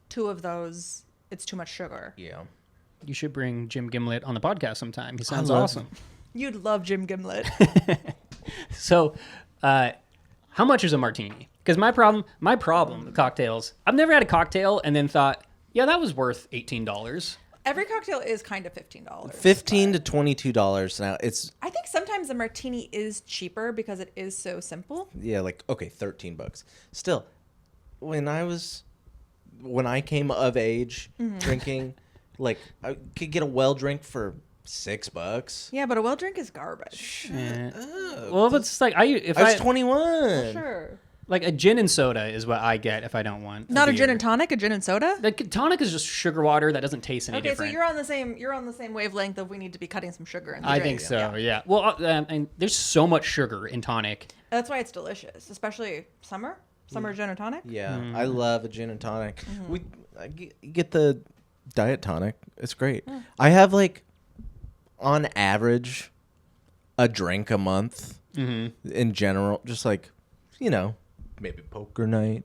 two of those. It's too much sugar. Yeah. You should bring Jim Gimlet on the podcast sometime. He sounds love awesome. You'd love Jim Gimlet. So, how much is a martini? Because my problem with cocktails, I've never had a cocktail and then thought, yeah, that was worth $18. Every cocktail is kind of $15. $15 to $22 now. It's I think sometimes a martini is cheaper because it is so simple. like okay, $13. Still, when I was when I came of age drinking, like I could get a well drink for $6. Yeah, but a well drink is garbage. Well, it's like I was 21. Sure. like a gin and soda is what I get if I don't want. Not a beer. gin and tonic, a gin and soda. The tonic is just sugar water that doesn't taste any Okay, different. so you're on the same wavelength of we need to be cutting some sugar in the I drink. think so. Yeah. Well, and there's so much sugar in tonic. That's why it's delicious, especially summer gin and tonic. Yeah, I love a gin and tonic. I get the diet tonic. It's great. I have like, on average, a drink a month in general. Just like, maybe poker night,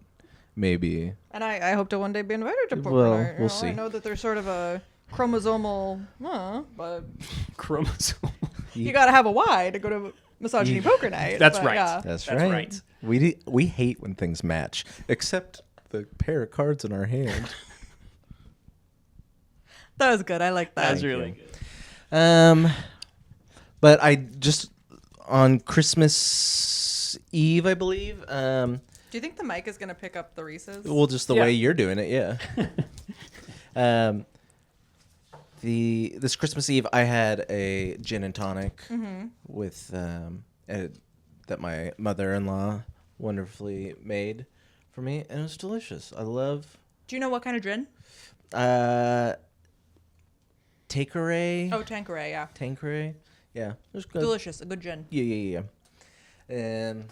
maybe. And I hope to one day be invited to poker Well, night. we'll see. I know that there's sort of a chromosomal, but Chromosome. you got to have a Y to go to misogyny poker night. That's but right. Yeah. That's That's right. right. We hate when things match, except the pair of cards in our hand. That was good. I like that. That's really good. But I just on Christmas Eve, I believe. Do you think the mic is going to pick up the Reese's? Well, just the Yeah. way you're doing it, yeah. This Christmas Eve, I had a gin and tonic with that my mother-in-law wonderfully made for me, and it was delicious. I love Do you know what kind of gin? Tanqueray. Oh, Tanqueray, yeah. Tanqueray. Yeah, it was good. Delicious. A good gin. Yeah. And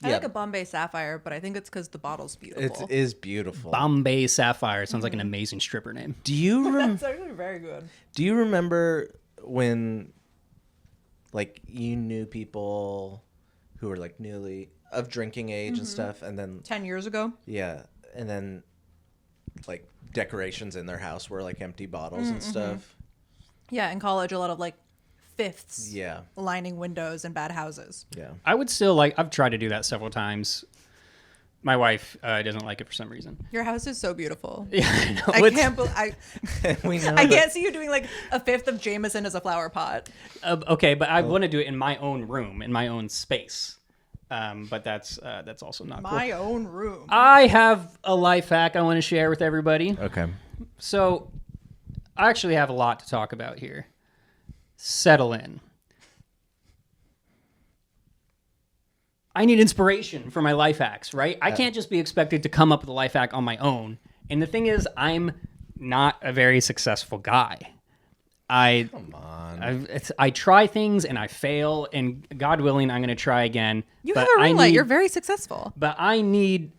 I like a Bombay Sapphire, but I think it's because the bottle's beautiful. it is beautiful. Bombay Sapphire sounds like an amazing stripper name. Do you That's actually very good. Do you remember when, like, you knew people who were like newly of drinking age and stuff, and then 10 years ago? and then like decorations in their house were like empty bottles and stuff. Yeah, in college, a lot of like fifths Yeah, lining windows in bad houses. yeah. I would still I've tried to do that several times. My wife doesn't like it for some reason. Your house is so beautiful. Yeah, I know. I can't We know I that- can't see you doing like a fifth of Jameson as a flower pot. Okay, but I want to do it in my own room, in my own space. But that's also not My cool. own room. I have a life hack I want to share with everybody. Okay. So, I actually have a lot to talk about here. Settle in. I need inspiration for my life hacks, right? I can't just be expected to come up with a life hack on my own. And the thing is, I'm not a very successful guy. Come on. I try things and I fail, and God willing, I'm going to try again. You But have a I ring light. need- You're very successful. But I need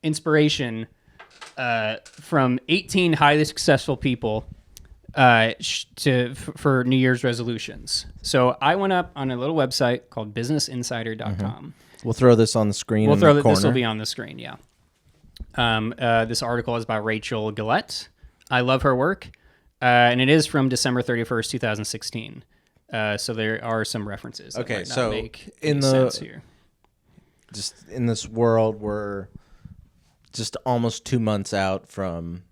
inspiration from 18 highly successful people for New Year's resolutions. So I went up on a little website called businessinsider.com. We'll throw this on the screen. We'll in throw the that. This will corner. be on the screen, yeah. This article is by Rachel Gillette. I love her work. And it is from December 31st, 2016. So there are some references that Okay, might not so make in any the- sense here. Just in this world, we're just almost 2 months out from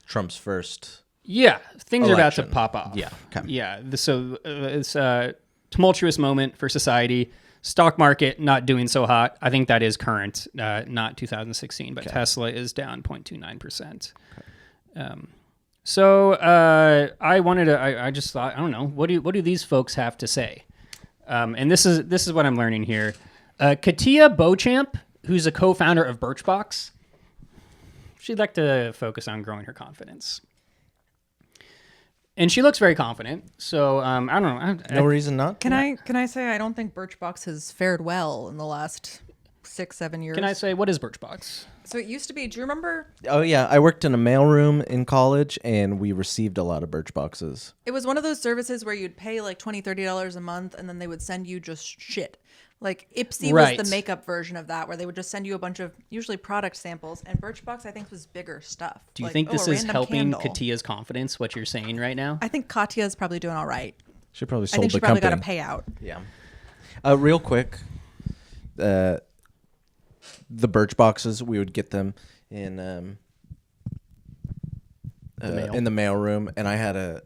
Trump's first. Yeah, things are about to election. pop off. Yeah, okay. Yeah. So it's a tumultuous moment for society. Stock market not doing so hot. I think that is current, not 2016, but Tesla is down 0.29%. So I wanted to. I just thought, I don't know, what do these folks have to say? And this is what I'm learning here. Katia Beauchamp, who's a co-founder of Birchbox, she'd like to focus on growing her confidence. And she looks very confident. So I don't know. No reason not. Can I say I don't think Birchbox has fared well in the last 6-7 years? Can I say, what is Birchbox? So it used to be. Do you remember? Oh yeah, I worked in a mailroom in college, and we received a lot of birch boxes. It was one of those services where you'd pay like $20-$30 a month, and then they would send you just shit. Like Ipsy Right. was the makeup version of that, where they would just send you a bunch of usually product samples, and Birchbox I think was bigger stuff. Do you Like, think this a is random helping candle. Katia's confidence, what you're saying right now? I think Katya's probably doing all right. She probably I sold think the she probably company. got a payout. Yeah. Real quick, the birch boxes, we would get them in mail. in the mail room, and I had a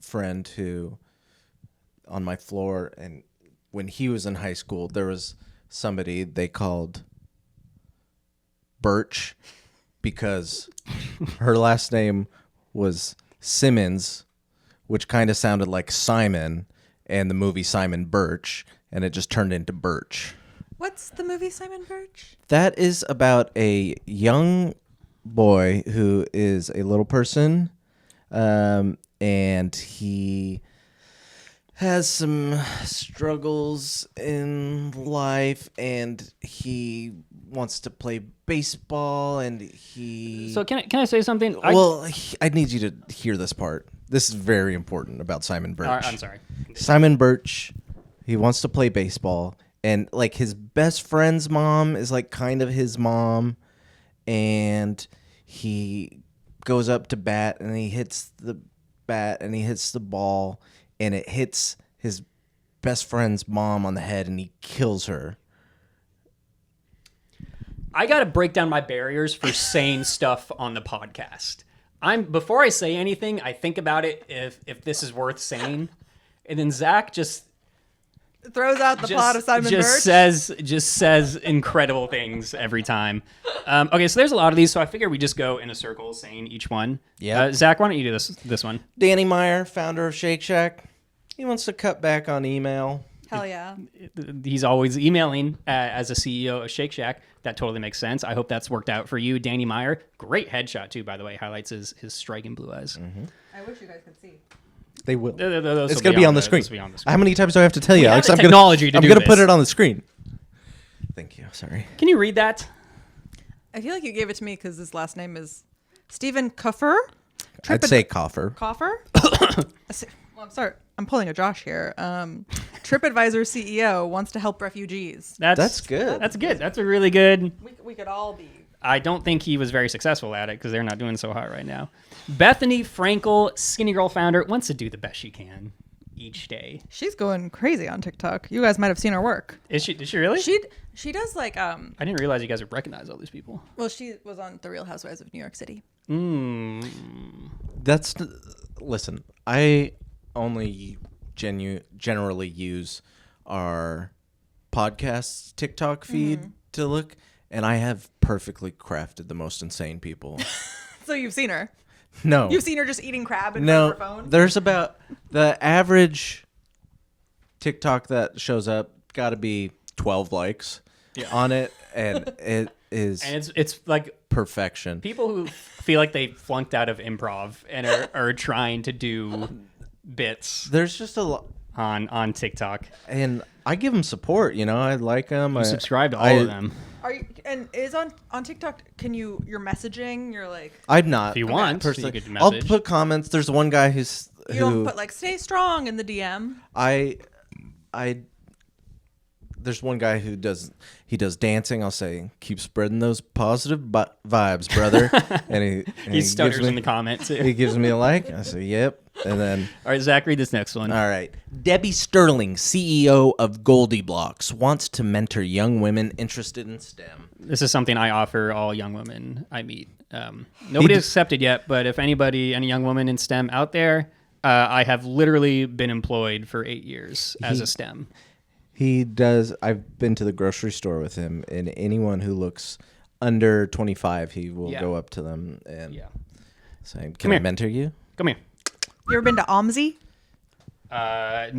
friend who on my floor, and when he was in high school, there was somebody they called Birch, because her last name was Simmons, which kind of sounded like Simon and the movie Simon Birch, and it just turned into Birch. What's the movie Simon Birch? That is about a young boy who is a little person, and he has some struggles in life, and he wants to play baseball, and he... So can I say something? I need you to hear this part. This is very important about Simon Birch. I'm sorry. Simon Birch, he wants to play baseball, and like his best friend's mom is like kind of his mom, and he goes up to bat, and he hits the bat, and he hits the ball, and it hits his best friend's mom on the head, and he kills her. I got to break down my barriers for saying stuff on the podcast. Before I say anything, I think about it if this is worth saying, and then Zach just Throws out the plot of Simon Birch. Just says incredible things every time. Okay, so there's a lot of these, so I figure we just go in a circle saying each one. Yeah. Zach, why don't you do this one? Danny Meyer, founder of Shake Shack, he wants to cut back on email. Hell yeah. He's always emailing as a CEO of Shake Shack. That totally makes sense. I hope that's worked out for you. Danny Meyer, great headshot too, by the way. Highlights his striking blue eyes. Mm-hmm. I wish you guys could see. They will. Those It's will going to be on the screen. screen. How many times do I have to tell you, We have Alex? the I'm technology to do going to put this. it on the screen. Thank you. Sorry. Can you read that? I feel like you gave it to me because his last name is Stephen Cuffer. I'd say Coffer. Coffer? Well, I'm sorry. I'm pulling a Josh here. TripAdvisor CEO wants to help refugees. That's good. That's good. That's a really good. We could all be. I don't think he was very successful at it because they're not doing so hot right now. Bethany Frankel, Skinny Girl founder, wants to do the best she can each day. She's going crazy on TikTok. You guys might have seen her work. Did she really? She does like I didn't realize you guys would recognize all these people. Well, she was on The Real Housewives of New York City. Listen, I only generally use our podcast TikTok feed to look, and I have perfectly crafted the most insane people. So you've seen her? No. You've seen her just eating crab in front of her phone? There's about the average TikTok that shows up got to be 12 likes on it, and it is And it's like perfection. people who feel like they flunked out of improv and are trying to do bits There's just a lot, on TikTok. and I give them support. You know, I like them. You subscribe to all of them. Are you, and is on TikTok, can you're messaging, you're like, I'd not. If you want, personally. you could I'll message. put comments. There's one guy you who don't put like, stay strong in the DM. There's one guy who does dancing. I'll say, keep spreading those positive vibes, brother. and He stutters gives me, in the comment too. He gives me a like. I say, yep. And then, All right, Zach, read this next one. all right. Debbie Sterling, CEO of Goldie Blocks, wants to mentor young women interested in STEM. This is something I offer all young women I meet. Nobody accepted yet, but if any young woman in STEM out there, I have literally been employed for 8 years as a STEM. He does. I've been to the grocery store with him, and anyone who looks under 25, he will go up to them and say, "Can I mentor you?" Come here. You ever been to OMSI?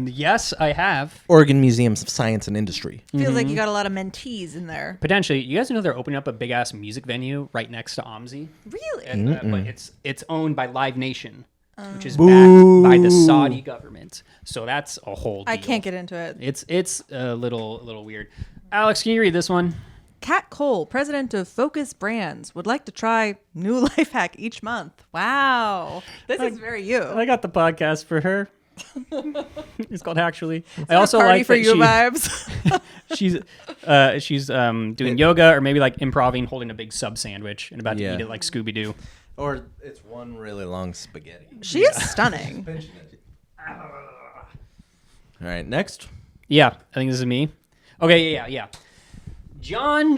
Yes, I have. Oregon Museum of Science and Industry. Feels like you got a lot of mentees in there. Potentially. You guys know they're opening up a big ass music venue right next to OMSI? Really? And, but it's owned by Live Nation, which is backed by the Saudi government. So that's a whole deal. I can't get into it. It's a little weird. Alex, can you read this one? Kat Cole, president of Focus Brands, would like to try new life hack each month. Wow. This is very you. I got the podcast for her. It's called Hacktually. I also Party like for that you vibes. she's doing yoga or maybe like improving, holding a big sub sandwich and about to eat it like Scooby Doo. Or it's one really long spaghetti. She is stunning. All right, next. Yeah, I think this is me. Okay, yeah. John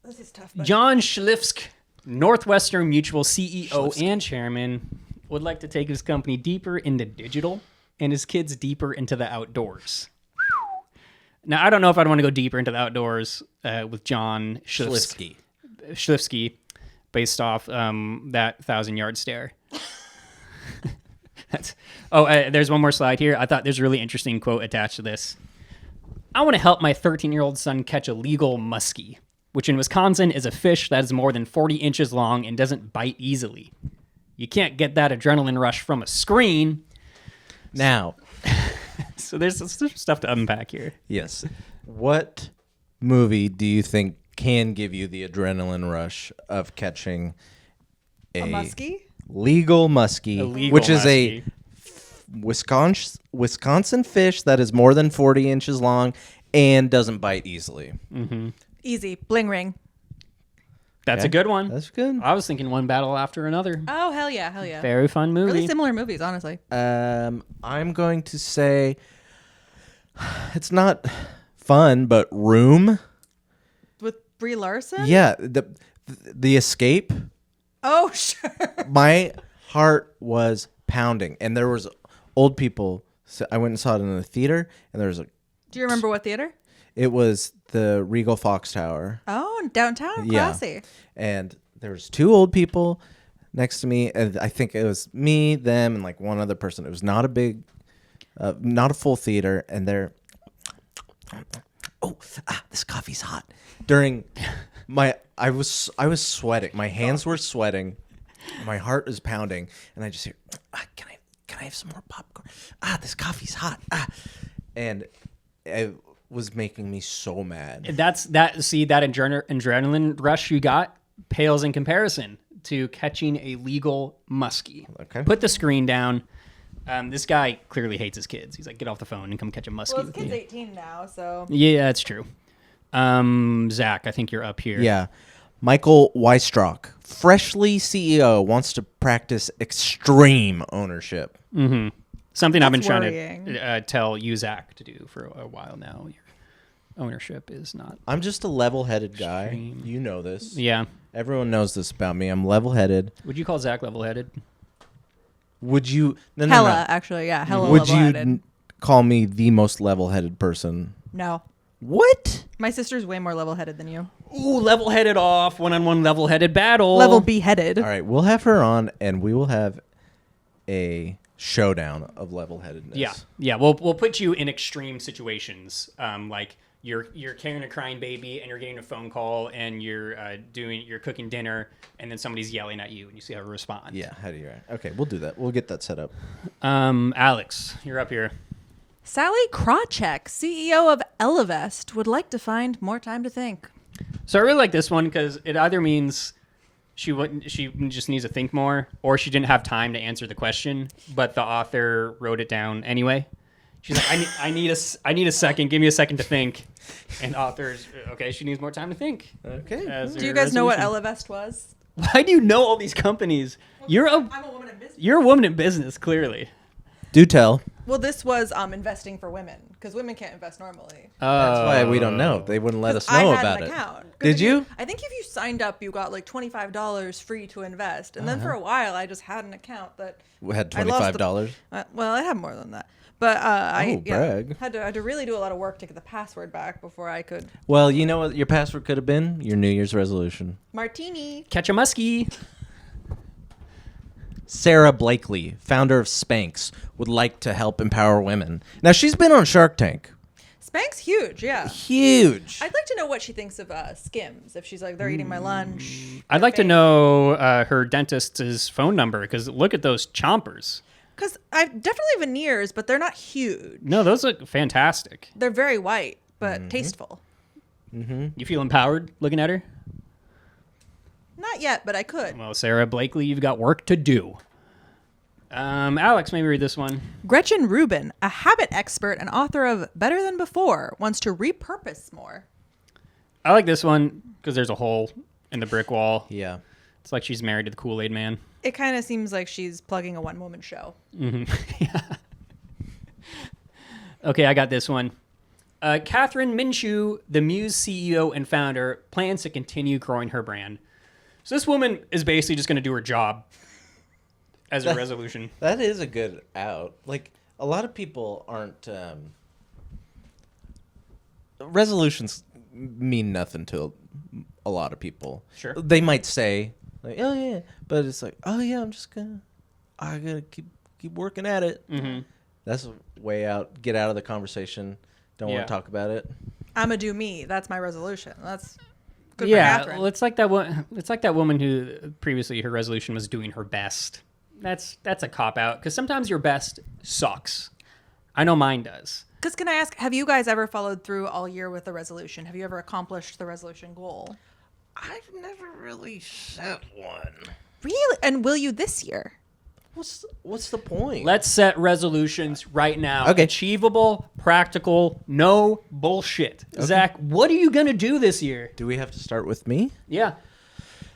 This is tough. But Schlifsk, Northwestern Mutual CEO and chairman, would like to take his company deeper into digital and his kids deeper into the outdoors. Now, I don't know if I'd want to go deeper into the outdoors with John Schlifsky. based off that 1,000-yard stare. There's one more slide here. I thought there's a really interesting quote attached to this. I want to help my 13-year-old son catch a legal muskie, which in Wisconsin is a fish that is more than 40 inches long and doesn't bite easily. You can't get that adrenaline rush from a screen. Now, so there's some stuff to unpack here. yes. What movie do you think can give you the adrenaline rush of catching A muskie? legal muskie, which is a Wisconsin fish that is more than 40 inches long and doesn't bite easily? Mm-hmm. Easy. Bling ring. That's Okay. a good one. That's good. I was thinking One Battle After Another. Oh, hell yeah. Hell yeah. Very fun movie. Really similar movies, honestly. I'm going to say it's not fun, but Room. With Brie Larson? Yeah, the escape. Oh, sure. My heart was pounding, and there was old people. So I went and saw it in the theater, and there was Do you remember what theater? it was the Regal Fox Tower. Oh, downtown? Yeah. Classy. And there was two old people next to me, and I think it was me, them, and like one other person. It was not a big, not a full theater, and they're, this coffee's hot. During I was sweating. My hands were sweating. My heart was pounding, and I just hear, can I have some more popcorn? This coffee's hot. And it was making me so mad. that adrenaline rush you got pales in comparison to catching a legal muskie. Okay. Put the screen down. This guy clearly hates his kids. He's like, get off the phone and come catch a muskie. Well, his with kid's me. 18 now, so. Yeah, that's true. Zach, I think you're up here. Yeah. Michael Weistrock, freshly CEO, wants to practice extreme ownership. Mm-hmm. Something I've been That's trying worrying. to tell you, Zach, to do for a while now. Your ownership is not. I'm just a level-headed guy. Extreme. You know this. Yeah. Everyone knows this about me. I'm level-headed. Would you call Zach level-headed? Would you... No, Hella, actually, yeah. Hella Would you level-headed. call me the most level-headed person? No. What? My sister's way more level-headed than you. Ooh, level-headed off, one-on-one level-headed battle. Level B-headed. All right, we'll have her on, and we will have a showdown of level-headedness. Yeah. We'll put you in extreme situations, like you're carrying a crying baby and you're getting a phone call and you're cooking dinner and then somebody's yelling at you and you see how to respond. Yeah, how do you... Okay, we'll do that. We'll get that set up. Alex, you're up here. Sally Krawcheck, CEO of Elevest, would like to find more time to think. So I really like this one because it either means she just needs to think more, or she didn't have time to answer the question, but the author wrote it down anyway. She's like, I need a second. Give me a second to think. And authors, okay, she needs more time to think. Okay. Do you guys know what Elevest was? Why do you know all these companies? I'm a woman in business. You're a woman in business, clearly. Do tell. Well, this was investing for women, because women can't invest normally. That's why we don't know. They wouldn't let us know I had about an it. account. 'Cause Did if you? I think if you signed up, you got like $25 free to invest. And then for a while, I just had an account that... We had I lost the- $25. well, I had more than that. But brag. had to really do a lot of work to get the password back before I could... Well, you know what your password could have been? Your New Year's resolution. Martini. Catch a muskie. Sarah Blakely, founder of Spanx, would like to help empower women. Now, she's been on Shark Tank. Spanx huge, yeah. Huge. I'd like to know what she thinks of Skims. If she's like, they're eating my lunch. I'd like to know her dentist's phone number because look at those chompers. Because I definitely veneers, but they're not huge. No, those look fantastic. They're very white, but tasteful. You feel empowered looking at her? Not yet, but I could. Well, Sarah Blakely, you've got work to do. Alex, maybe read this one. Gretchen Rubin, a habit expert and author of Better Than Before, wants to repurpose more. I like this one because there's a hole in the brick wall. Yeah. It's like she's married to the Kool-Aid man. It kind of seems like she's plugging a one-woman show. Okay, I got this one. Catherine Minshew, the Muse CEO and founder, plans to continue growing her brand. So this woman is basically just going to do her job as a resolution. That is a good out. Like, a lot of people aren't... resolutions mean nothing to a lot of people. Sure. They might say Like, oh yeah, but it's like, oh yeah, I gotta keep working at it. Mm-hmm. That's a way out. Get out of the conversation. Don't want to talk about it. I'm gonna do me. That's my resolution. That's good for Yeah, Catherine. well, it's like that one. It's like that woman who previously her resolution was doing her best. That's a cop out because sometimes your best sucks. I know mine does. Because can I ask, have you guys ever followed through all year with the resolution? Have you ever accomplished the resolution goal? I've never really set one. Really? And will you this year? What's the point? Let's set resolutions right now. Okay. Achievable, practical, no bullshit. Okay. Zach, what are you gonna do this year? Do we have to start with me? Yeah.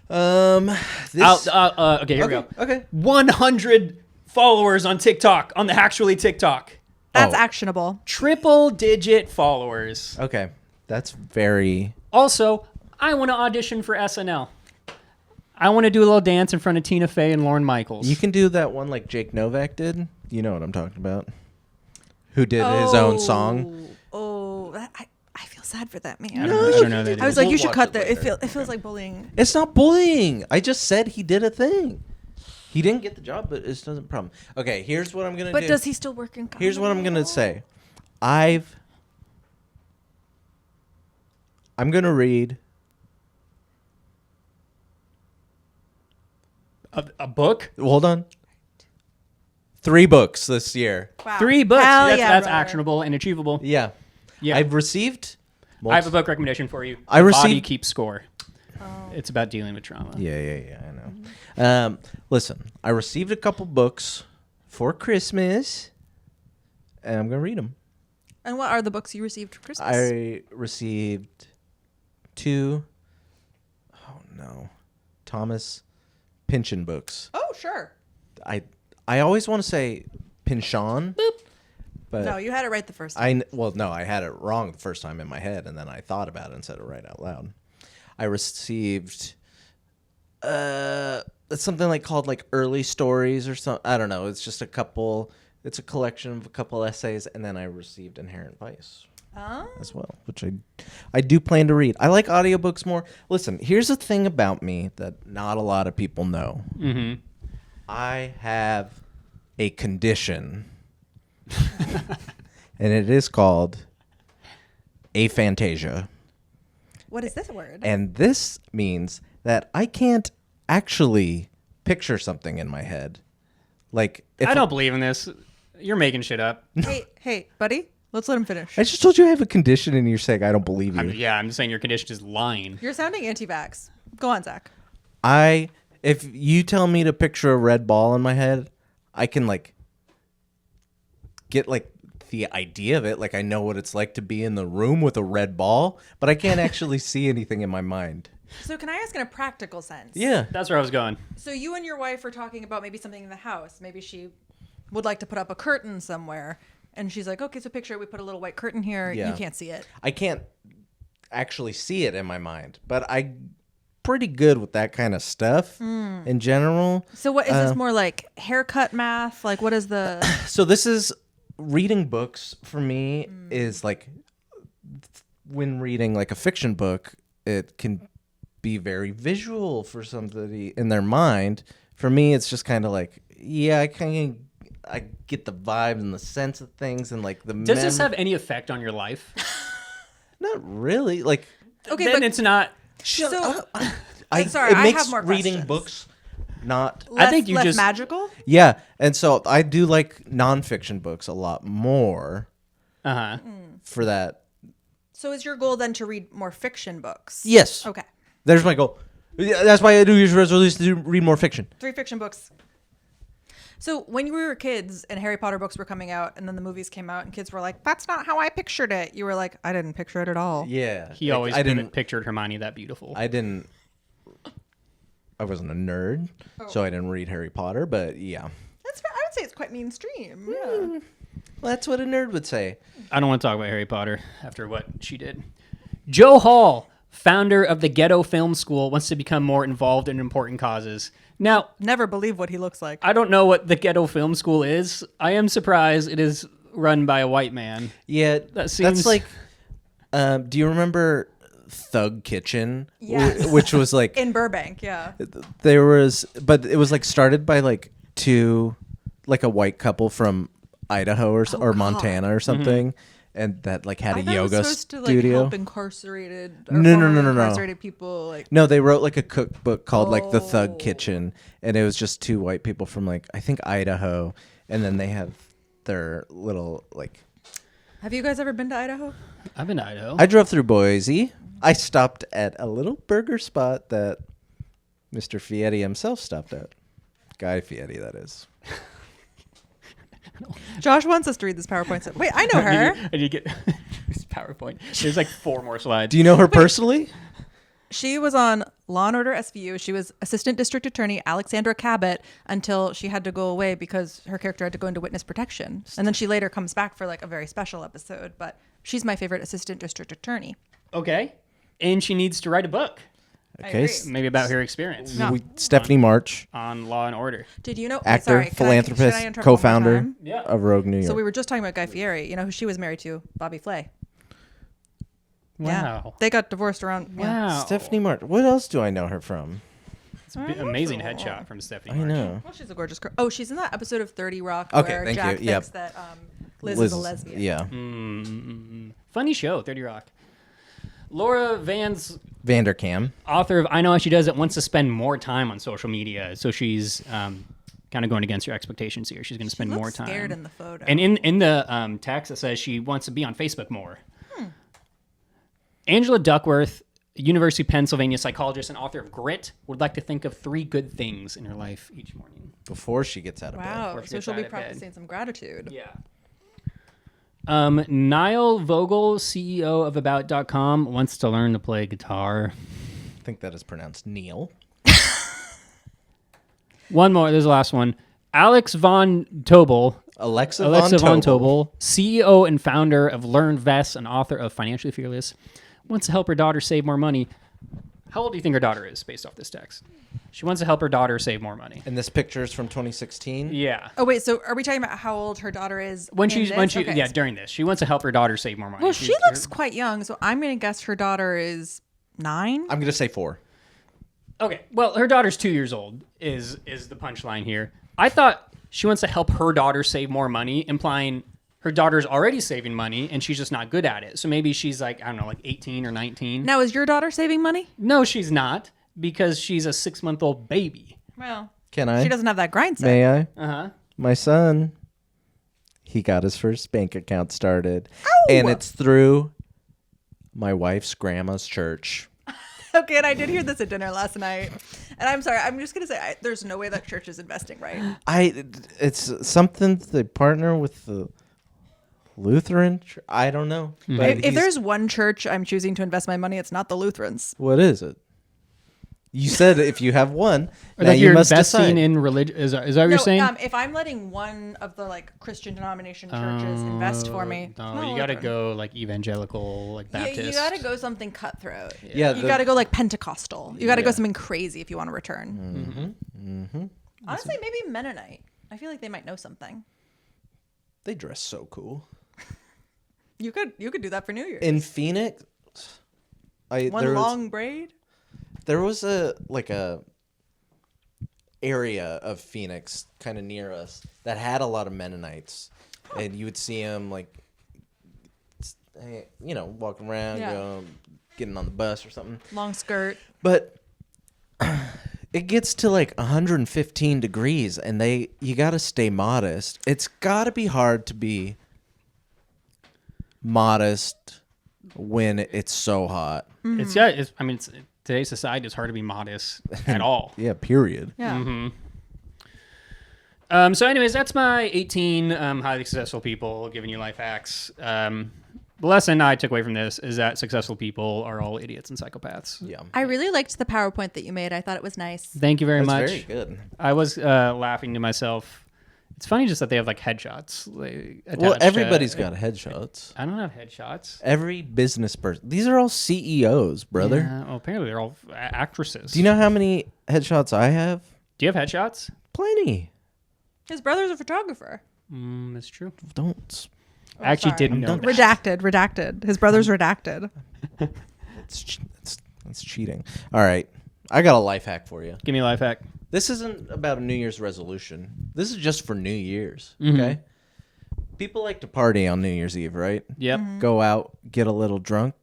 This... Okay, here we go. Okay. 100 followers on TikTok, on the Hacktually TikTok. That's actionable. Triple digit followers. Okay. That's very... Also, I want to audition for SNL. I want to do a little dance in front of Tina Fey and Lorne Michaels. You can do that one like Jake Novak did. You know what I'm talking about. Who did his own song. I feel sad for that man. I don't know that. I was like, We'll you should watch cut it that. later. It feels like bullying. It's not bullying. I just said he did a thing. He didn't get the job, but it doesn't problem. Okay, here's what I'm going to do. But does he still work in comedy? Here's what I'm going to say. I'm going to read A book? Hold on. 3 books this year. Wow. 3 books. Hell That's yeah, brother. actionable and achievable. Yeah. Yeah. I've received I have a book recommendation for you. I Body received- Keeps Score. It's about dealing with trauma. Yeah, I know. Listen, I received a couple books for Christmas, and I'm going to read them. And what are the books you received for Christmas? I received 2, Thomas Pynchon books. Oh, sure. I always want to say Pynchon. Boop. But No, you had it right the first time. I had it wrong the first time in my head, and then I thought about it and said it right out loud. I received it's something like called like Early Stories or something. I don't know. It's just it's a collection of a couple essays, and then I received Inherent Vice as well, which I do plan to read. I like audiobooks more. Listen, here's the thing about me that not a lot of people know. Mm-hmm. I have a condition, and it is called aphantasia. What is this word? And this means that I can't actually picture something in my head. Like, if I don't believe in this. You're making shit up. Hey, buddy. Let's let him finish. I just told you I have a condition, and you're saying I don't believe you. I'm saying your condition is lying. You're sounding anti-vax. Go on, Zach. If you tell me to picture a red ball in my head, I can like get like the idea of it. Like I know what it's like to be in the room with a red ball, but I can't actually see anything in my mind. So can I ask in a practical sense? Yeah. That's where I was going. So you and your wife are talking about maybe something in the house. Maybe she would like to put up a curtain somewhere. And she's like, okay, so picture it. We put a little white curtain here. Yeah. You can't see it. I can't actually see it in my mind, but I'm pretty good with that kind of stuff in general. So what is this more like haircut math? Like what is the... So this is reading books for me is like when reading like a fiction book, it can be very visual for somebody in their mind. For me, it's just kind of like, yeah, I get the vibe and the sense of things and like the. Does this have any effect on your life? Not really. Like, Okay, then but it's not. shut So- up. I'm sorry, it I makes have more reading questions. books not. I think you less just- magical? Yeah, and so I do like nonfiction books a lot more Uh-huh. for that. So is your goal then to read more fiction books? Yes. Okay. There's my goal. Yeah, that's why I do use resolutions to read more fiction. 3 fiction books. So when we were kids and Harry Potter books were coming out and then the movies came out and kids were like, that's not how I pictured it. You were like, I didn't picture it at all. Yeah. He Like, always I didn't pictured Hermione that beautiful. I wasn't a nerd, so I didn't read Harry Potter, but yeah. That's fair. I would say it's quite mainstream. Yeah. Well, that's what a nerd would say. I don't want to talk about Harry Potter after what she did. Joe Hall, founder of the Ghetto Film School, wants to become more involved in important causes. Now, Never believe what he looks like. I don't know what the Ghetto Film School is. I am surprised it is run by a white man. Yeah, That seems- that's like. Do you remember Thug Kitchen, Yes. which was like In Burbank, yeah. but it was like started by like a white couple from Idaho or Montana or something, and that like had a I thought it was yoga supposed to, like, studio. help incarcerated or No. formerly incarcerated people. Like, No, they wrote like a cookbook called like The Thug Oh. Kitchen, and it was just two white people from like I think Idaho, and then they have their little like. have you guys ever been to Idaho? I've been to Idaho. I drove through Boise. I stopped at a little burger spot that Mr. Fieri himself stopped at. Guy Fieri, that is. Josh wants us to read this PowerPoint. Wait, I know her. I need to get this PowerPoint. There's like 4 more slides. Do you know her personally? She was on Law and Order SVU. She was Assistant District Attorney Alexandra Cabot until she had to go away because her character had to go into witness protection. And then she later comes back for like a very special episode. But she's my favorite Assistant District Attorney. Okay. And she needs to write a book, Okay. agree. maybe about her experience No. Stephanie March, on Law and Order. Did you know? actor, sorry, can I philanthropist, interrupt one more co-founder time? Yeah. of Rogue New York. So we were just talking about Guy Fieri. You know who she was married to? Bobby Flay. Yeah. Wow. They got divorced around. Yeah. Wow. Stephanie March. What else do I know her from? It's an amazing headshot from Stephanie I March. know. Well, she's a gorgeous girl. Oh, she's in that episode of 30 Rock Okay, where thank Jack you. Yep. thinks that Liz is a lesbian. Yeah. Funny show, 30 Rock. Laura Vans, Vanderkam. author of I Know How She Does It, wants to spend more time on social media. So she's kind of going against her expectations here. She's going to spend She more looks time. scared in the photo. And in the text, it says she wants to be on Facebook more. Angela Duckworth, University of Pennsylvania psychologist and author of Grit, would like to think of 3 good things in her life each morning. Before she gets out of bed. wow. before she So gets she'll out be of bed. practicing some gratitude. Yeah. Niall Vogel, CEO of About.com, wants to learn to play guitar. I think that is pronounced Neil. One more. There's the last one. Alex von Tobel. Alexa Von Tobel, CEO and founder of LearnVest and author of Financially Fearless, wants to help her daughter save more money. How old do you think her daughter is based off this text? She wants to help her daughter save more money. And this picture is from 2016. Yeah. Oh, wait. So are we talking about how old her daughter is? When in she this? Okay. yeah, during this. She wants to help her daughter save more money. Well, she looks quite young. So I'm going to guess her daughter is 9. I'm going to say 4. Okay. Well, her daughter's 2 years old is the punchline here. I thought she wants to help her daughter save more money, implying her daughter's already saving money and she's just not good at it. So maybe she's like, I don't know, like 18 or 19. Now, is your daughter saving money? No, she's not, because she's a 6-month-old baby. Well, Can I? she doesn't have that grind set. May I? Uh-huh. My son, he got his first bank account started. And it's through my wife's grandma's church. Okay, and I did hear this at dinner last night. And I'm sorry, I'm just going to say there's no way that church is investing right. It's something they partner with the Lutheran. I don't know. But If there's one church I'm choosing to invest my money, it's not the Lutherans. what is it? You said if you have one, Or now like you you're must investing decide. in religion. Is that what you're saying? If I'm letting one of the like Christian denomination churches invest for me, it's No, not you got to Lutheran. go like evangelical, like Baptist. You got to go something cutthroat. Yeah, You got to go like Pentecostal. You got to go something crazy if you want to Mm-hmm. return. Honestly, maybe Mennonite. I feel like they might know something. They dress so cool. You could do that for New Year's. In Phoenix, Long braid. there was a area of Phoenix kind of near us that had a lot of Mennonites, and you would see them like, walking around, Yeah. getting on the bus or something. Long skirt. But it gets to like 115 degrees, and you got to stay modest. It's got to be hard to be modest when it's so hot. It's today's society, it's hard to be modest at all. Yeah, period. Yeah. So anyways, that's my 18 highly successful people giving you life hacks. The lesson I took away from this is that successful people are all idiots and psychopaths. Yeah. I really liked the PowerPoint that you made. I thought it was nice. Thank you very That's much. very good. I was laughing to myself. It's funny just that they have like headshots. Well, attached everybody's to- got headshots. I don't have headshots. Every business person. These are all CEOs, brother. Yeah, well, apparently they're all actresses. Do you know how many headshots I have? Do you have headshots? Plenty. His brother's a photographer. That's true. Don't. I actually sorry. didn't know that. Redacted. His brother's redacted. It's cheating. All right. I got a life hack for you. Give me a life hack. This isn't about a New Year's resolution. This is just for New Year's. Okay. People like to party on New Year's Eve, right? Yep. Go out, get a little drunk.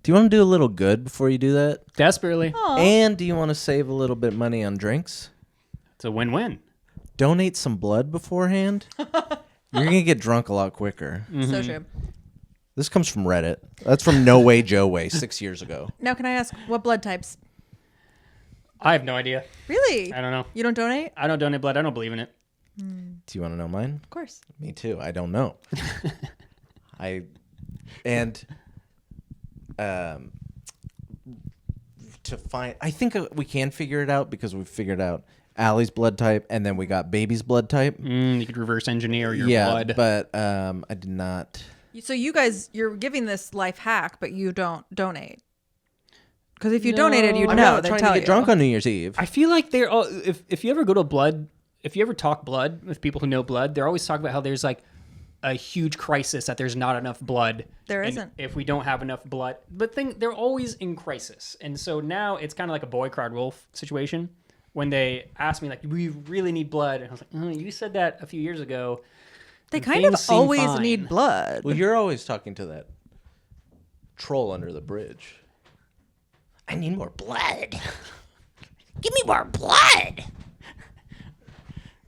Do you want to do a little good before you do that? Desperately. And do you want to save a little bit money on drinks? It's a win-win. Donate some blood beforehand. You're going to get drunk a lot quicker. So true. This comes from Reddit. That's from No Way Joe Way 6 years ago. Now, can I ask what blood types? I have no idea. Really? I don't know. You don't donate? I don't donate blood. I don't believe in it. Do you want to know mine? Of course. Me too. I don't know. To find, I think we can figure it out because we figured out Allie's blood type, and then we got Baby's blood type. You could reverse engineer your blood. But I did not. So you guys, you're giving this life hack, but you don't donate. Because if you donated, you'd I'm know. not They'd trying tell to get drunk on New Year's Eve. I feel like they're all. If you ever go to blood, if you ever talk blood with people who know blood, they're always talking about how there's like a huge crisis that there's not enough blood. There and isn't. If we don't have enough blood, but they're always in crisis, and so now it's kind of like a boy cried wolf situation. When they asked me like, we really need blood, and I was like, oh, you said that a few years ago. They kind of Things seem always fine. need blood. Well, you're always talking to that troll under the bridge. I need more blood. Give me more blood.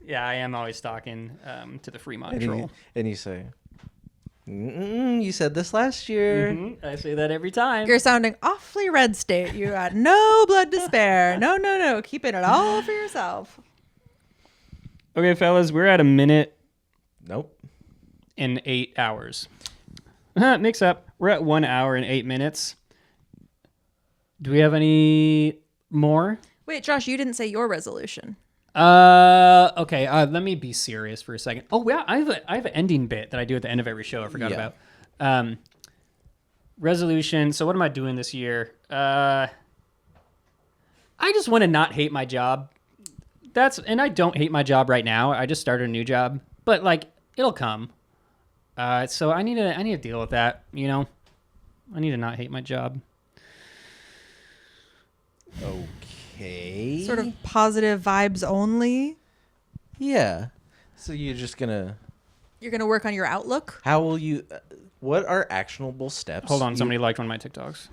Yeah, I am always talking to the Fremont troll. And you say, you said this last year. I say that every time. You're sounding awfully red state. You got no blood to spare. No. Keeping it all for yourself. Okay, fellas, we're at 1 minute Nope. and 8 hours. Mix up. We're at 1 hour and 8 minutes. Do we have any more? Wait, Josh, you didn't say your resolution. Okay. Let me be serious for a second. Oh, yeah. I have an ending bit that I do at the end of every show. I forgot about. Resolution. So what am I doing this year? I just want to not hate my job. And I don't hate my job right now. I just started a new job, but like it'll come. So I need to deal with that. You know, I need to not hate my job. Okay. Sort of positive vibes only. Yeah. So you're just gonna. You're going to work on your outlook. How will you? What are actionable steps? Hold on, somebody liked one of my TikToks.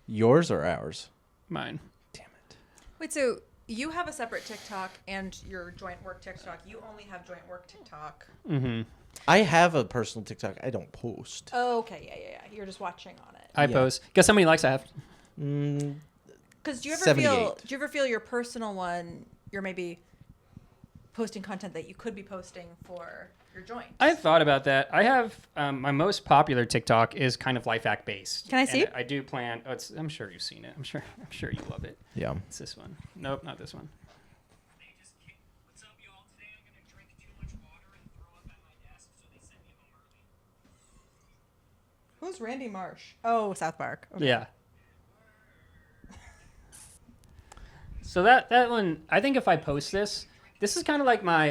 Yours or ours? Mine. Damn it. Wait, so you have a separate TikTok and your joint work TikTok. You only have joint work TikTok. Mm-hmm. I have a personal TikTok. I don't post. Oh, okay. Yeah. You're just watching on it. I post. Guess how many likes I have? Because do you ever 78. feel your personal one, you're maybe posting content that you could be posting for your joint? I've thought about that. I have my most popular TikTok is kind of life hack based. Can I see? And I do plan. Oh, I'm sure you've seen it. I'm sure you love it. Yeah. It's this one. Nope, not this one. What's up, y'all? Today I'm gonna drink too much water and throw up at my desk, so they sent me home early. Who's Randy Marsh? Oh, South Park. Okay. Yeah. So that one, I think if I post this is kind of like my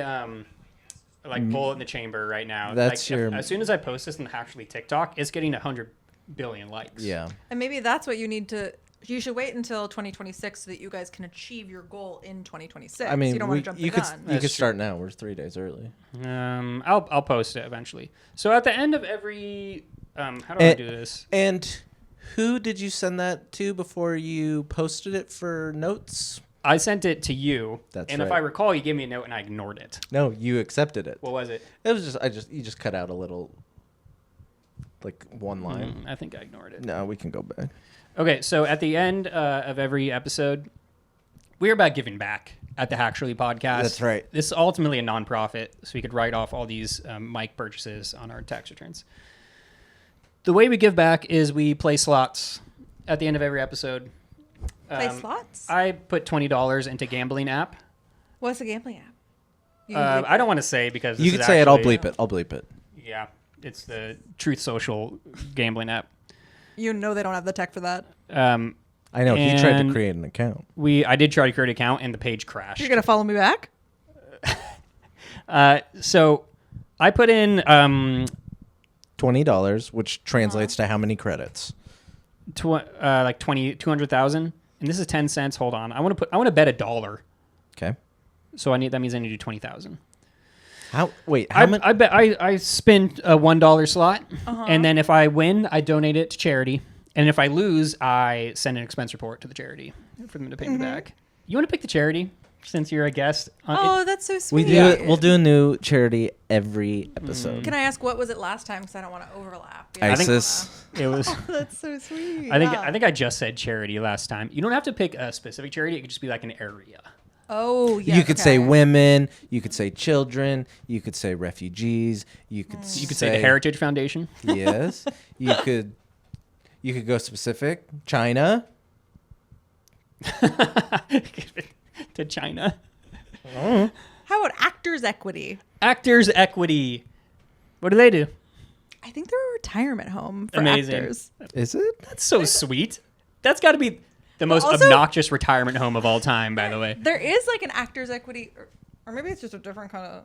bullet in the chamber right now. That's like your. As soon as I post this on actually TikTok, it's getting 100 billion likes. Yeah. And maybe that's what you need to. You should wait until 2026 so that you guys can achieve your goal in 2026. I mean, you don't want to jump the you could gun. you could start now. We're 3 days early. I'll post it eventually. So at the end of every, how do I do this? And who did you send that to before you posted it for notes? I sent it to you. That's and if right. I recall, you gave me a note and I ignored it. No, you accepted it. What was it? It was you just cut out a little, like one line. I think I ignored it. No, we can go back. Okay, so at the end of every episode, we're about giving back at the Hacktually podcast. That's right. This is ultimately a nonprofit, so we could write off all these mic purchases on our tax returns. The way we give back is we play slots at the end of every episode. Play slots? I put $20 into gambling app. What's a gambling app? You can bleep I don't want to say because You this can is say it. I'll actually- bleep it. I'll bleep it. Yeah, it's the Truth Social gambling app. You know they don't have the tech for that. I know he tried to And create an account. I did try to create an account and the page crashed. You're gonna follow me back? So I put in $20, which translates to how many credits? like 200,000, and this is 10 cents. Hold on, I want to bet $1. Okay. So that means I need to do 20,000. How much? I bet I spin a $1 slot, and then if I win, I donate it to charity, and if I lose, I send an expense report to the charity for them to pay me back. You want to pick the charity since you're a guest? That's so sweet. We'll do a new charity every episode. Can I ask what was it last time? Because I don't want to overlap. ISIS. It was. That's so sweet. I think I just said charity last time. You don't have to pick a specific charity. It could just be like an area. Oh, yeah. You could say women. You could say children. You could say refugees. You could say the Heritage Foundation. Yes. You could go specific. China. To China. How about Actors Equity? Actors Equity. What do they do? I think they're a retirement home for Amazing. actors. Is it? That's so sweet. That's got to be the most also- obnoxious retirement home of all time, by the way. There is like an Actors Equity, or maybe it's just a different kind of.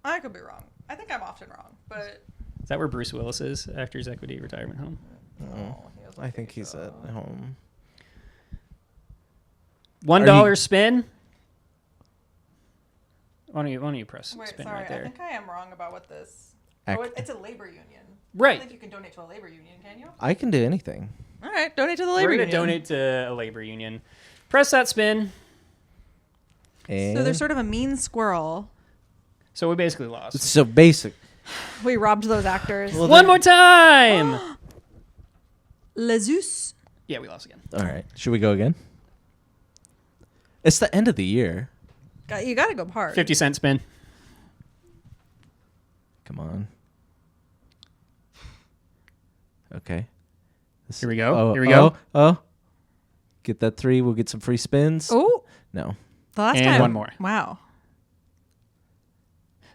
I could be wrong. I think I'm often wrong, but. Is that where Bruce Willis is? Actors Equity Retirement Home? I think he's at home. $1 spin. Why don't you press Wait, spin sorry. right there? I think I am wrong about what this. It's a labor union. I Right. don't think you can donate to a labor union, can you? I can do anything. All right, donate to the labor We're union. going to donate to a labor union. Press that spin. And So there's sort of a mean squirrel. So we basically lost. so basic. We robbed those actors. One more time. Lezus. Yeah, we lost again. All right. Should we go again? It's the end of the year. You got to go hard. 50-cent spin. Come on. Okay. Here we go. Here we go. Oh. Get that 3. We'll get some free spins. Oh, No. the last And time. one more. Wow.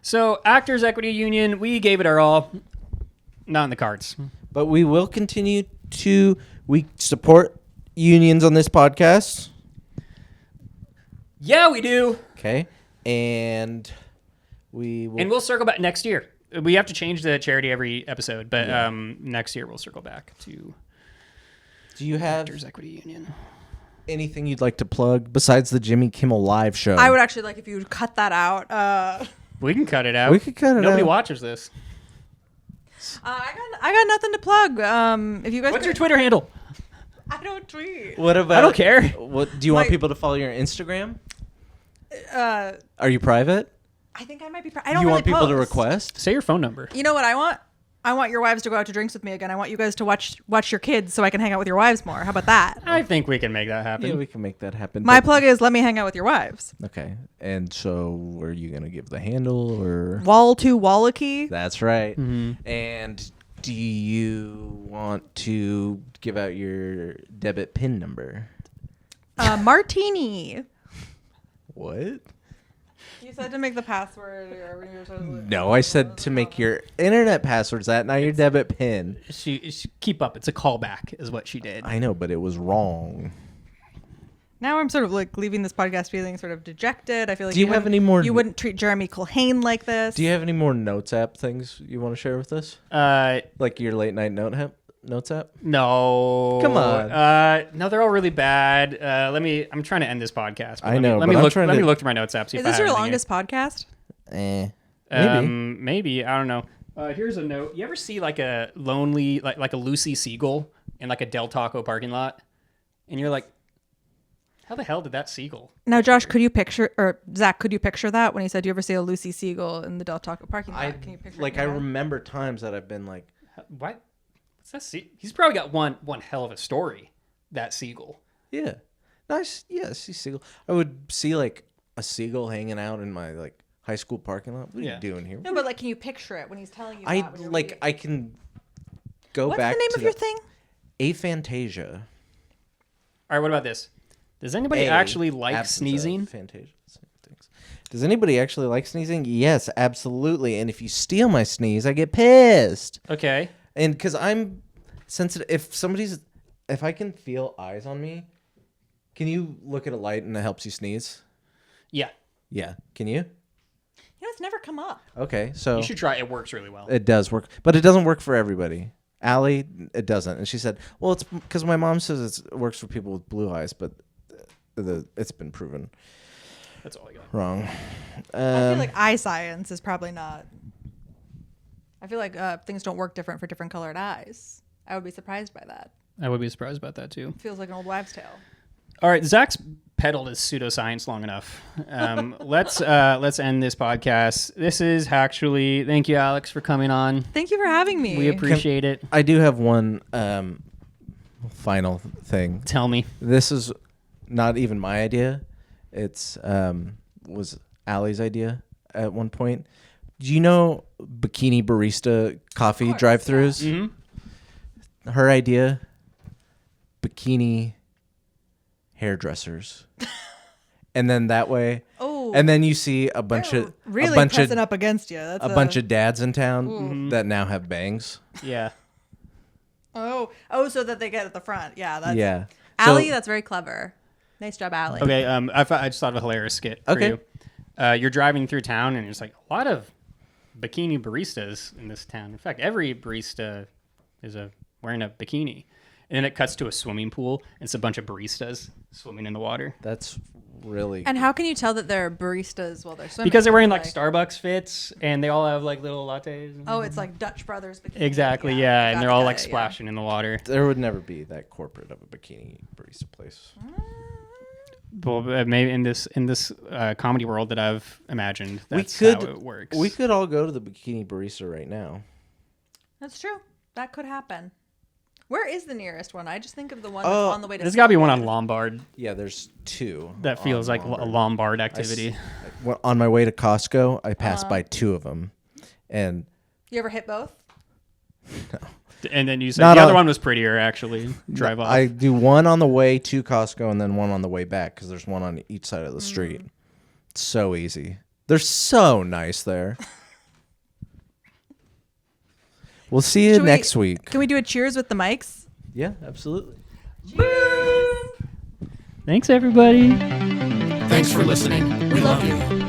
So Actors Equity Union, we gave it our all. Not in the cards. But we will continue to support unions on this podcast. Yeah, we do. Okay. And we will. And we'll circle back next year. We have to change the charity every episode, but next year we'll circle back to Do you have Actors Equity Union. anything you'd like to plug besides the Jimmy Kimmel live show? I would actually like if you would cut that out. We can cut it out. We could cut it Nobody out. watches this. I got nothing to plug. If you guys What's your Twitter handle? I don't tweet. What about? I don't care. What do you want Like- people to follow your Instagram? Uh, Are you private? I think I might be. I don't You really want people to post. request? Say your phone number. You know what I want? I want your wives to go out to drinks with me again. I want you guys to watch your kids so I can hang out with your wives more. How about that? I think we can make that happen. Yeah, we can make that happen. My but- plug is let me hang out with your wives. Okay. And so, are you gonna give the handle or? Wall to Wallachy. That's right. Mm-hmm. And do you want to give out your debit PIN number? Martini. What? You said to make the password. No, I said to make your internet passwords that, not your debit PIN. She keep up. It's a callback, is what she did. I know, but it was wrong. Now I'm sort of like leaving this podcast feeling sort of dejected. I feel like Do you have any more? You wouldn't treat Jeremy Culhane like this. Do you have any more Notes app things you want to share with us? Like your late night Notes app? No. Come on. No, they're all really bad. I'm trying to end this podcast. but I know, Let but me I'm look. trying Let me to- look through my notes app. See Is if I this have your anything longest podcast? Maybe. Maybe. I don't know. Here's a note. You ever see like a lonely, like a Lucy seagull in like a Del Taco parking lot, and you're like, how the hell did that seagull? Now, Josh, could you picture, or Zach, could you picture that when he said, "Do you ever see a Lucy Seagull in the Del Taco parking lot"? Can you picture? Like it I now? remember times that I've been like, What? What's that? He's probably got one hell of a story. That seagull. yeah, nice, yeah, I see seagull. I would see like a seagull hanging out in my like high school parking lot. What are Yeah. you doing here? No, but like, can you picture it when he's telling you? I that when you're like reading? I can go What's back the name to of your thing? Aphantasia. All right. What about this? Does anybody actually like absence of sneezing? Fantasia. Same things. Does anybody actually like sneezing? Yes, absolutely. And if you steal my sneeze, I get pissed. Okay. And because I'm sensitive, if I can feel eyes on me, can you look at a light and it helps you sneeze? Yeah. Yeah. Can you? You know, it's never come up. Okay, so You should try. It works really well. it does work, but it doesn't work for everybody. Allie, it doesn't. And she said, well, it's because my mom says it works for people with blue eyes, but it's been proven That's all I got. wrong. I feel like eye science is probably not. I feel like things don't work different for different colored eyes. I would be surprised by that. I would be surprised about that too. Feels like an old wives' tale. All right, Zach's peddled his pseudoscience long enough. Let's end this podcast. This is Hacktually. Thank you, Alex, for coming on. Thank you for having me. We appreciate it. I do have one final thing. Tell me. This is not even my idea. It's was Allie's idea at one point. Do you know bikini barista coffee drive-thrus? Yeah. Mm-hmm. Her idea, bikini hairdressers. And then that way, and then you see a bunch of really a bunch pressing of up against you. That's a bunch of dads in town that now have bangs. Yeah. Oh, so that they get at the front. Yeah, that's Yeah. Allie, So- that's very clever. Nice job, Allie. Okay. I just thought of a hilarious skit for Okay. you. You're driving through town, and there's like a lot of bikini baristas in this town. In fact, every barista is wearing a bikini. And then it cuts to a swimming pool. And it's a bunch of baristas swimming in the water. That's really And how can you tell that they're baristas while they're swimming? Because they're wearing like Starbucks fits, and they all have like little lattes. Oh, it's like Dutch Brothers bikini. Exactly, yeah. And Got they're it, all got like it, yeah. splashing in the water. there would never be that corporate of a bikini barista place. Well, maybe in this comedy world that I've imagined, that's we could how it works. We could all go to the bikini barista right now. That's true. That could happen. Where is the nearest one? I just think of the one that's on the way to. There's got to be one on Lombard Yeah, there's two. that feels like a Lombard activity. Well, on my way to Costco, I passed by two of them, and You ever hit both? And then you said Not the other on- one was prettier, actually. Drive off. I do one on the way to Costco and then one on the way back because there's one on each side of the street. It's so easy. They're so nice there. We'll see you Should we- next week. Can we do a cheers with the mics? Yeah, absolutely. Thanks, everybody. Thanks for listening. We love you.